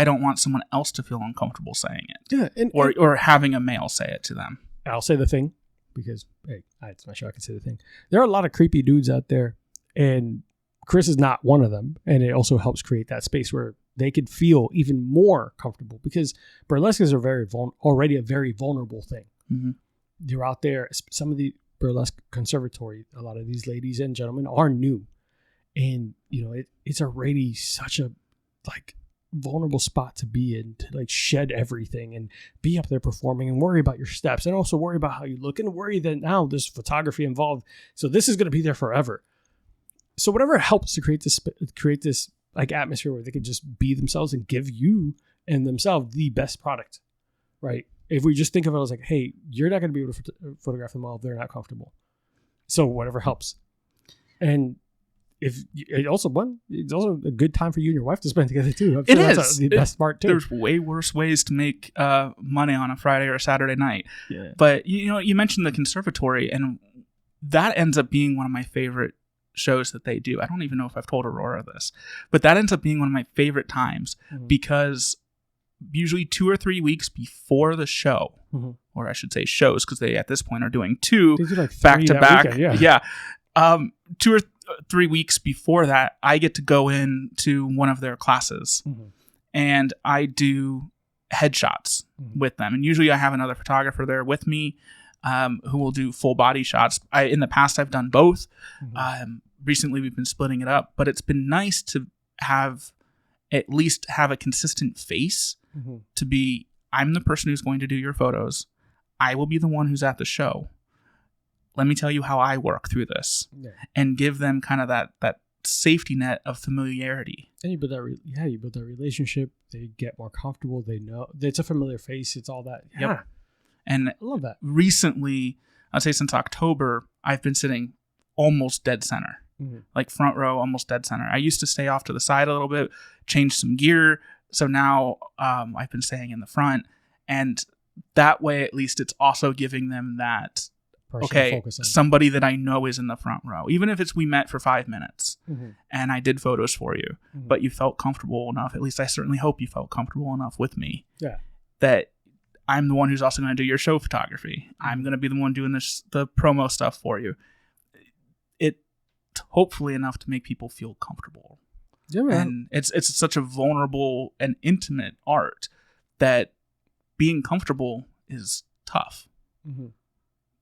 don't want someone else to feel uncomfortable saying it. Yeah. Or having a male say it to them. I'll say the thing, because, hey, it's not sure I can say the thing. There are a lot of creepy dudes out there, and Chris is not one of them. And it also helps create that space where they could feel even more comfortable, because burlesque is already a very vulnerable thing. Mm-hmm. They're out there. Some of the burlesque conservatory, a lot of these ladies and gentlemen are new. And, it's already such a, vulnerable spot to be in, to shed everything and be up there performing and worry about your steps and also worry about how you look and worry that now there's photography involved. So this is going to be there forever. So whatever helps to create this atmosphere where they can just be themselves and give you and themselves the best product, right? If we just think of it as hey, you're not going to be able to photograph them all if they're not comfortable. So whatever helps. And it's also a good time for you and your wife to spend together too. I'm sure that's the best part too. There's way worse ways to make money on a Friday or a Saturday night. Yeah. But you mentioned the conservatory, and that ends up being one of my favorite shows that they do. I don't even know if I've told Aurora this, but that ends up being one of my favorite times because usually 2 or 3 weeks before the show, or I should say shows, because they at this point are doing 2 back to back. Yeah. 2 or 3 weeks before that, I get to go into one of their classes and I do headshots with them. And usually I have another photographer there with me who will do full body shots. In the past, I've done both. Recently, we've been splitting it up, but it's been nice to at least have a consistent face to be, I'm the person who's going to do your photos. I will be the one who's at the show. Let me tell you how I work through this, and give them kind of that safety net of familiarity. And you build that relationship. They get more comfortable. They know it's a familiar face. It's all that. Yeah. Yep. And I love that. Recently, I'd say since October, I've been sitting almost dead center, front row, almost dead center. I used to stay off to the side a little bit, change some gear. So now I've been staying in the front, and that way, at least it's also giving them that, somebody that I know is in the front row. Even if we met for 5 minutes and I did photos for you, but you felt comfortable enough, at least I certainly hope you felt comfortable enough with me, that I'm the one who's also going to do your show photography. I'm going to be the one doing the promo stuff for you. It's hopefully enough to make people feel comfortable. Yeah, man. And it's such a vulnerable and intimate art that being comfortable is tough.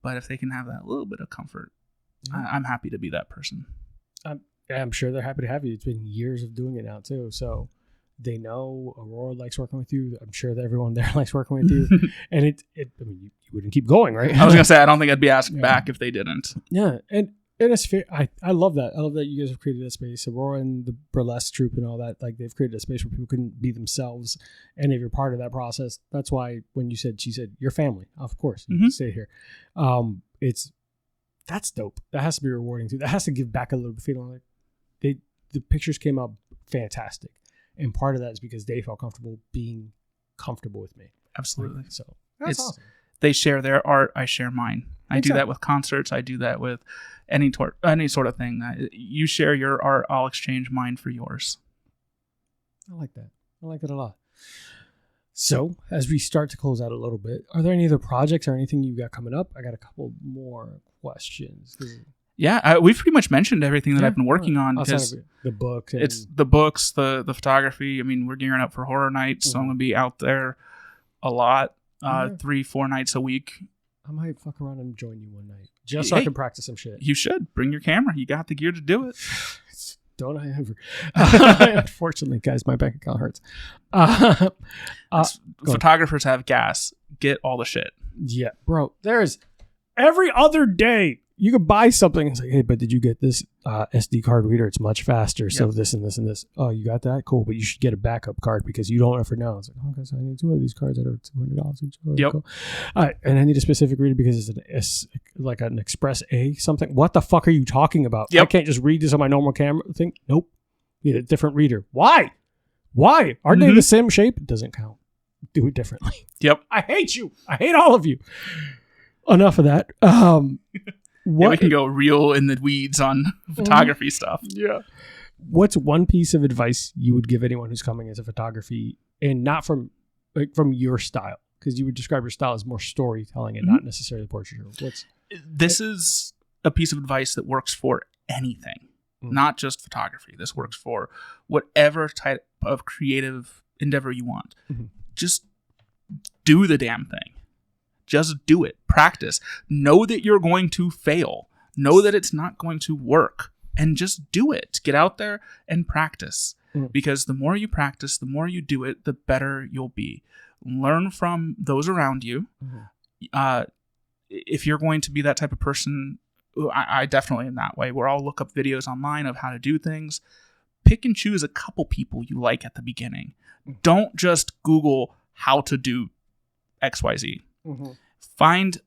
But if they can have that little bit of comfort, I'm happy to be that person. I'm sure they're happy to have you. It's been years of doing it now too. So they know Aurora likes working with you. I'm sure that everyone there likes working with you. And you wouldn't keep going, right? I was going to say, I don't think I'd be asked back if they didn't. Yeah. And it's fair. I love that. I love that you guys have created that space. Aurora and the burlesque troupe and all that, they've created a space where people can be themselves. And if you're part of that process, that's why when she said, your family, of course, you can stay here. That's dope. That has to be rewarding too. That has to give back a little bit, feeling like the pictures came out fantastic. And part of that is because they felt comfortable being comfortable with me. Absolutely. So that's awesome. They share their art. I share mine. I do that with concerts. I do that with any sort of thing. You share your art. I'll exchange mine for yours. I like that. I like it a lot. So, as we start to close out a little bit, are there any other projects or anything you got coming up? I got a couple more questions. Yeah, we've pretty much mentioned everything that I've been working on, because the book. It's the books, the photography. I mean, we're gearing up for horror nights, so I'm going to be out there a lot, 3-4 nights a week. I might fuck around and join you one night, just so I can practice some shit. You should. Bring your camera. You got the gear to do it. Don't I ever? Unfortunately, guys, my bank account hurts. Photographers have gas. Get all the shit. Yeah, bro. There's every other day you could buy something and say, hey, but did you get this SD card reader? It's much faster. So this and this and this. Oh, you got that? Cool. But you should get a backup card because you don't ever know. It's like, okay, so I need 2 of these cards that are $200 each. Oh, yep. Cool. And I need a specific reader because it's like an Express A something. What the fuck are you talking about? Yep. I can't just read this on my normal camera thing. Nope. Need a different reader. Why? Aren't they the same shape? It doesn't count. Do it differently. Yep. I hate you. I hate all of you. Enough of that. We can go real in the weeds on photography stuff. Yeah. What's one piece of advice you would give anyone who's coming into photography, and not from your style? Because you would describe your style as more storytelling and not necessarily portraiture. This is a piece of advice that works for anything, not just photography. This works for whatever type of creative endeavor you want. Just do the damn thing. Just do it. Practice. Know that you're going to fail. Know that it's not going to work. And just do it. Get out there and practice. Because the more you practice, the more you do it, the better you'll be. Learn from those around you. If you're going to be that type of person, I definitely am that way, where I'll look up videos online of how to do things. Pick and choose a couple people you like at the beginning. Don't just Google how to do XYZ. Find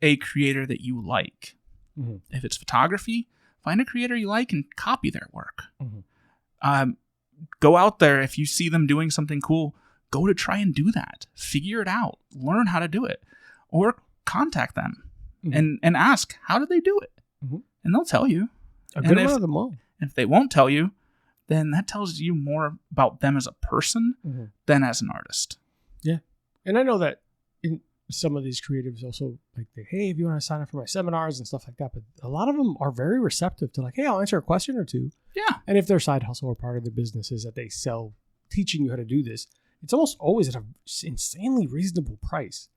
a creator that you like. If it's photography, find a creator you like and copy their work. Go out there. If you see them doing something cool, go to try and do that. Figure it out. Learn how to do it. Or contact them and ask, how do they do it? And they'll tell you. A good amount of them will. If they won't tell you, then that tells you more about them as a person than as an artist. Yeah. And I know that in some of these creatives also like, hey, if you want to sign up for my seminars and stuff like that, but a lot of them are very receptive to like, hey, I'll answer a question or two. Yeah. And if their side hustle or part of their business is that they sell teaching you how to do this, it's almost always at an insanely reasonable price.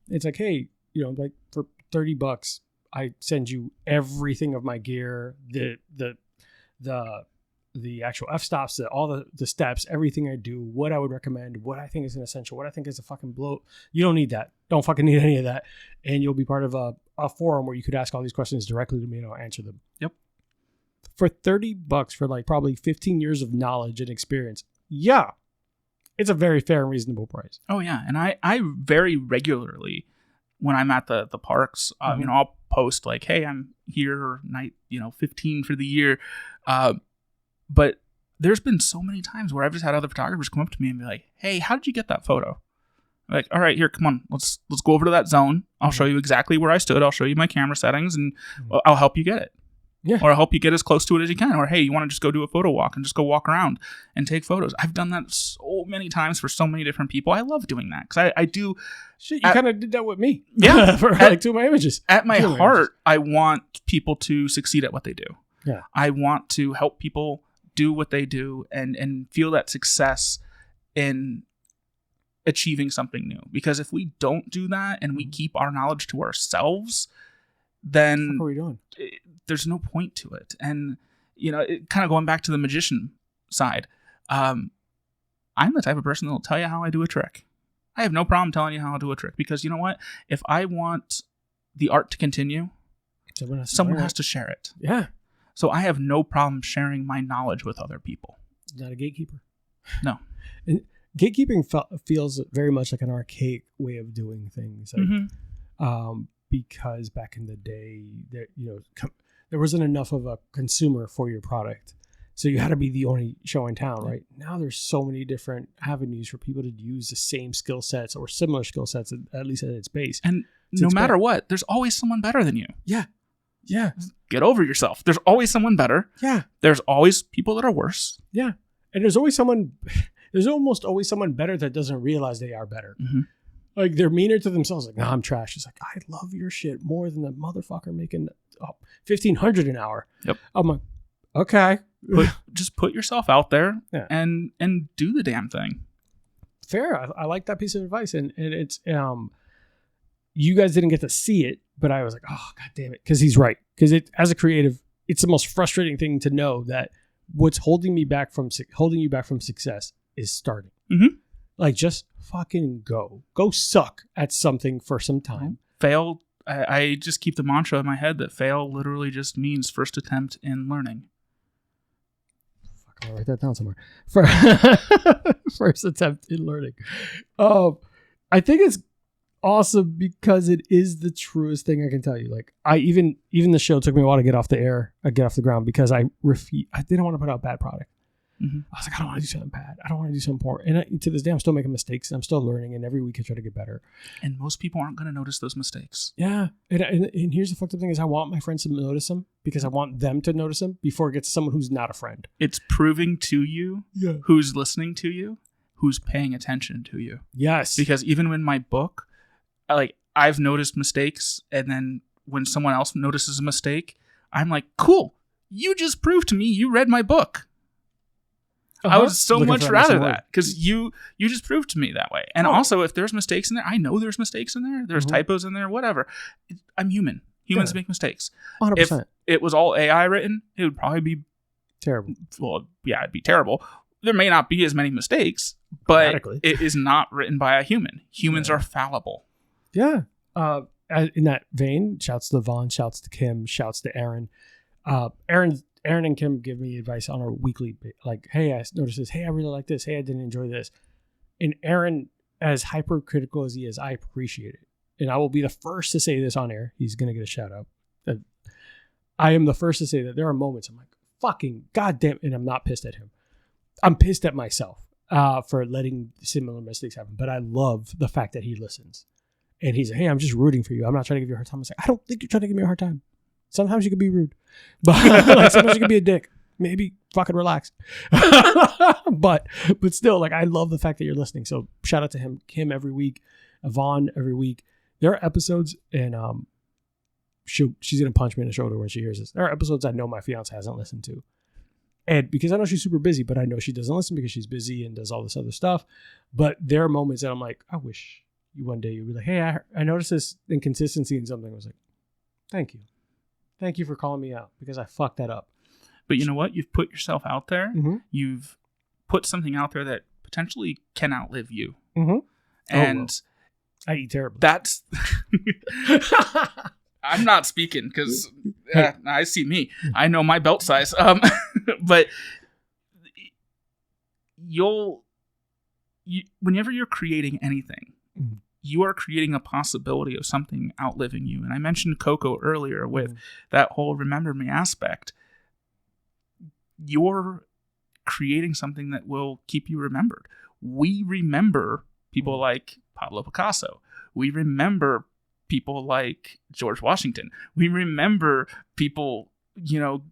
It's like, hey, like for $30, I send you everything of my gear, the actual f-stops, all the steps, everything I do, what I would recommend, what I think is an essential, what I think is a fucking blow. You don't need that. Don't fucking need any of that. And you'll be part of a forum where you could ask all these questions directly to me and I'll answer them. Yep. For $30 for like probably 15 years of knowledge and experience. Yeah. It's a very fair and reasonable price. Oh yeah. And I very regularly, when I'm at the parks, I'll post like, hey, I'm here night, 15 for the year. But there's been so many times where I've just had other photographers come up to me and be like, hey, how did you get that photo? I'm like, all right, here, come on. Let's go over to that zone. I'll show you exactly where I stood. I'll show you my camera settings and I'll help you get it. Yeah. Or I'll help you get as close to it as you can. Or, hey, you want to just go do a photo walk and just go walk around and take photos. I've done that so many times for so many different people. I love doing that because I do. Shit, you kind of did that with me. Yeah. For like 2 of my images. At my heart, I want people to succeed at what they do. Yeah. I want to help people do what they do and feel that success in achieving something new. Because if we don't do that and we keep our knowledge to ourselves, then what are we doing? There's no point to it. And, kind of going back to the magician side, I'm the type of person that will tell you how I do a trick. I have no problem telling you how I do a trick because you know what? If I want the art to continue, someone has to share it. Yeah. So I have no problem sharing my knowledge with other people. Not a gatekeeper. No. And gatekeeping feels very much like an archaic way of doing things. Like, because back in the day, there wasn't enough of a consumer for your product. So you had to be the only show in town, right? Now there's so many different avenues for people to use the same skill sets or similar skill sets, at least at its base. And no matter what, there's always someone better than you. Yeah. Yeah. Get over yourself. There's always someone better. Yeah. There's always people that are worse. Yeah. And there's always someone, there's almost always someone better that doesn't realize they are better. Mm-hmm. Like they're meaner to themselves. Like, nah, I'm trash. It's like, I love your shit more than the motherfucker making $1,500 an hour. Yep. I'm like, okay. Just put yourself out there Yeah. and do the damn thing. Fair. I like that piece of advice. And it's, you guys didn't get to see it, but I was like, oh, God damn it. Because he's right. Because as a creative, it's the most frustrating thing to know that what's holding you back from success is starting. Mm-hmm. Like, just fucking go suck at something for some time. Fail. I just keep the mantra in my head that fail literally just means first attempt in learning. I'll write that down somewhere. First attempt in learning. I think it's awesome because it is the truest thing I can tell you. Like, I even the show took me a while to get off the ground because I didn't want to put out bad product. Mm-hmm. I was like, I don't want to do something bad. I don't want to do something poor. And to this day, I'm still making mistakes. And I'm still learning. And every week I try to get better. And most people aren't going to notice those mistakes. Yeah. And here's the fucked up thing is I want my friends to notice them because I want them to notice them before it gets to someone who's not a friend. It's proving to you who's listening to you, who's paying attention to you. Yes. Because even in my book, I've noticed mistakes. And then when someone else notices a mistake, I'm like, cool. You just proved to me you read my book. I would so much rather that because you just proved to me that way. And also, if there's mistakes in there, I know there's mistakes in there. There's typos in there, whatever. I'm human. Humans make mistakes. 100%. If it was all AI written, it would probably be terrible. Well, yeah, it'd be terrible. There may not be as many mistakes, but it is not written by a human. Humans are fallible. Yeah. In that vein, shouts to Vaughn, shouts to Kim, shouts to Aaron. Aaron and Kim give me advice on a weekly, like, hey, I noticed this. Hey, I really like this. Hey, I didn't enjoy this. And Aaron, as hypercritical as he is, I appreciate it. And I will be the first to say this on air. He's going to get a shout out. I am the first to say that there are moments I'm like, fucking goddamn, and I'm not pissed at him. I'm pissed at myself for letting similar mistakes happen. But I love the fact that he listens. And he's like, hey, I'm just rooting for you. I'm not trying to give you a hard time. I was like, I don't think you're trying to give me a hard time. Sometimes you can be rude, but sometimes you can be a dick. Maybe fucking relax. but still, like, I love the fact that you're listening. So shout out to him, Kim every week, Yvonne every week. There are episodes, and she's gonna punch me in the shoulder when she hears this. There are episodes I know my fiance hasn't listened to, and because I know she's super busy, but I know she doesn't listen because she's busy and does all this other stuff. But there are moments that I'm like, I wish one day you'd be like, hey, I noticed this inconsistency in something. I was like, thank you. Thank you for calling me out because I fucked that up. But you know what? You've put yourself out there. Mm-hmm. You've put something out there that potentially can outlive you. Mm-hmm. And I eat terribly. That's... I'm not speaking because I see me. I know my belt size. But whenever you're creating anything, you are creating a possibility of something outliving you. And I mentioned Coco earlier with that whole remember me aspect. You're creating something that will keep you remembered. We remember people like Pablo Picasso. We remember people like George Washington. We remember people,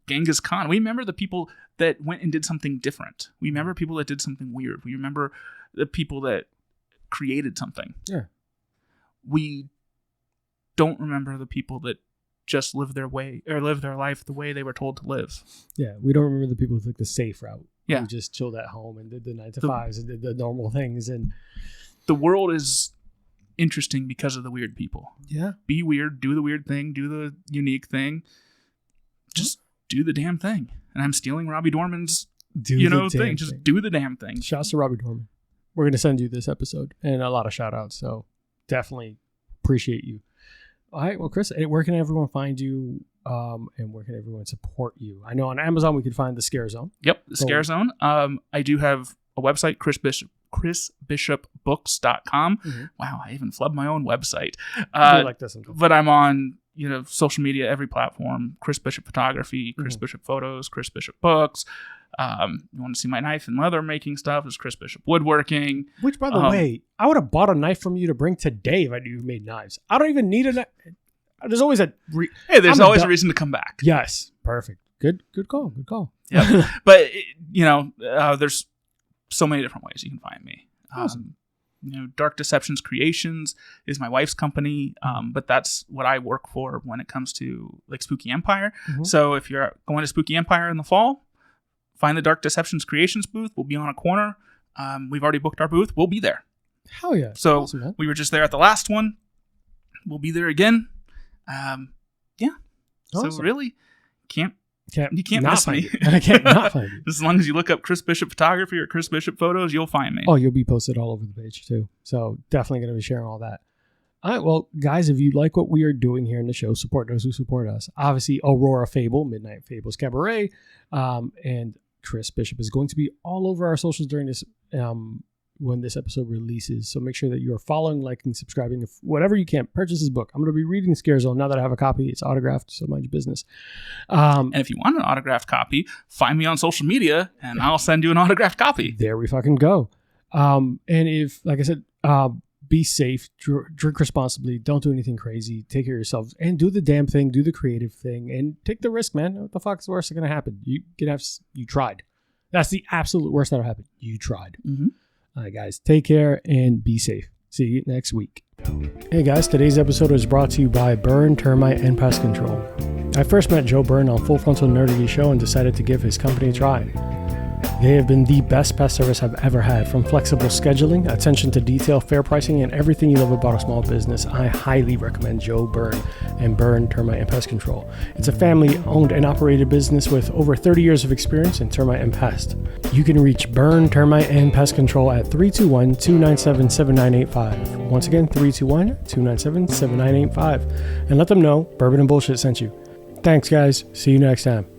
Genghis Khan. We remember the people that went and did something different. We remember people that did something weird. We remember the people that created something. Yeah. We don't remember the people that just live their life the way they were told to live. Yeah, we don't remember the people who took the safe route. Yeah, who just chilled at home and did the 9-to-5s and did the normal things. And the world is interesting because of the weird people. Yeah, be weird, do the weird thing, do the unique thing. Just do the damn thing. And I'm stealing Robbie Dorman's thing. Just do the damn thing. Shouts to Robbie Dorman. We're gonna send you this episode and a lot of shout outs. So definitely appreciate you. All right. Well, Chris, where can everyone find you and where can everyone support you? I know on Amazon we could find The Scare Zone. Yep, The Scare Zone. I do have a website, chrisbishopbooks.com. Mm-hmm. Wow, I even flubbed my own website. I like this sometimes. But I'm on social media, every platform. Chris Bishop Photography, Chris Bishop Photos, Chris Bishop Books. You want to see my knife and leather making stuff? Is Chris Bishop Woodworking. Which, by the way, I would have bought a knife from you to bring today if I knew you made knives. I don't even need a knife. There's always a there's always a reason to come back. Yes, perfect. Good call. Yeah, but there's so many different ways you can find me. Awesome. Dark Deceptions Creations is my wife's company, but that's what I work for when it comes to like Spooky Empire. Mm-hmm. So if you're going to Spooky Empire in the fall, find the Dark Deceptions Creations booth. We'll be on a corner. We've already booked our booth. We'll be there. Hell yeah. So awesome, man. we were just there at the last one. We'll be there again. Yeah. Awesome. So really, you can't not miss find me. you. I can't not find you. As long as you look up Chris Bishop Photography or Chris Bishop Photos, you'll find me. Oh, you'll be posted all over the page too. So definitely going to be sharing all that. All right, well, guys, if you like what we are doing here in the show, support those who support us. Obviously, Aurora Fable, Midnight Tables Cabaret, and Chris Bishop is going to be all over our socials during this when this episode releases. So make sure that you're following, liking, subscribing. If whatever you can, purchase his book. I'm going to be reading Scare Zone now that I have a copy. It's autographed, so mind your business. And if you want an autographed copy, find me on social media, and I'll send you an autographed copy. There we fucking go. And if, like I said, be safe, drink responsibly, don't do anything crazy, take care of yourselves, and do the damn thing, do the creative thing, and take the risk, man. What the fuck's the worst that's going to happen? You tried. That's the absolute worst that'll happen. You tried. Mm-hmm. All right, guys, take care and be safe. See you next week. Hey, guys, today's episode is brought to you by Burn, Termite, and Pest Control. I first met Joe Byrne on Full Frontal Nerdy Show and decided to give his company a try. They have been the best pest service I've ever had. From flexible scheduling, attention to detail, fair pricing, and everything you love about a small business, I highly recommend Joe Byrne and Burn, Termite, and Pest Control. It's a family-owned and operated business with over 30 years of experience in termite and pest. You can reach Burn, Termite, and Pest Control at 321-297-7985. Once again, 321-297-7985. And let them know Bourbon and Bullshit sent you. Thanks, guys. See you next time.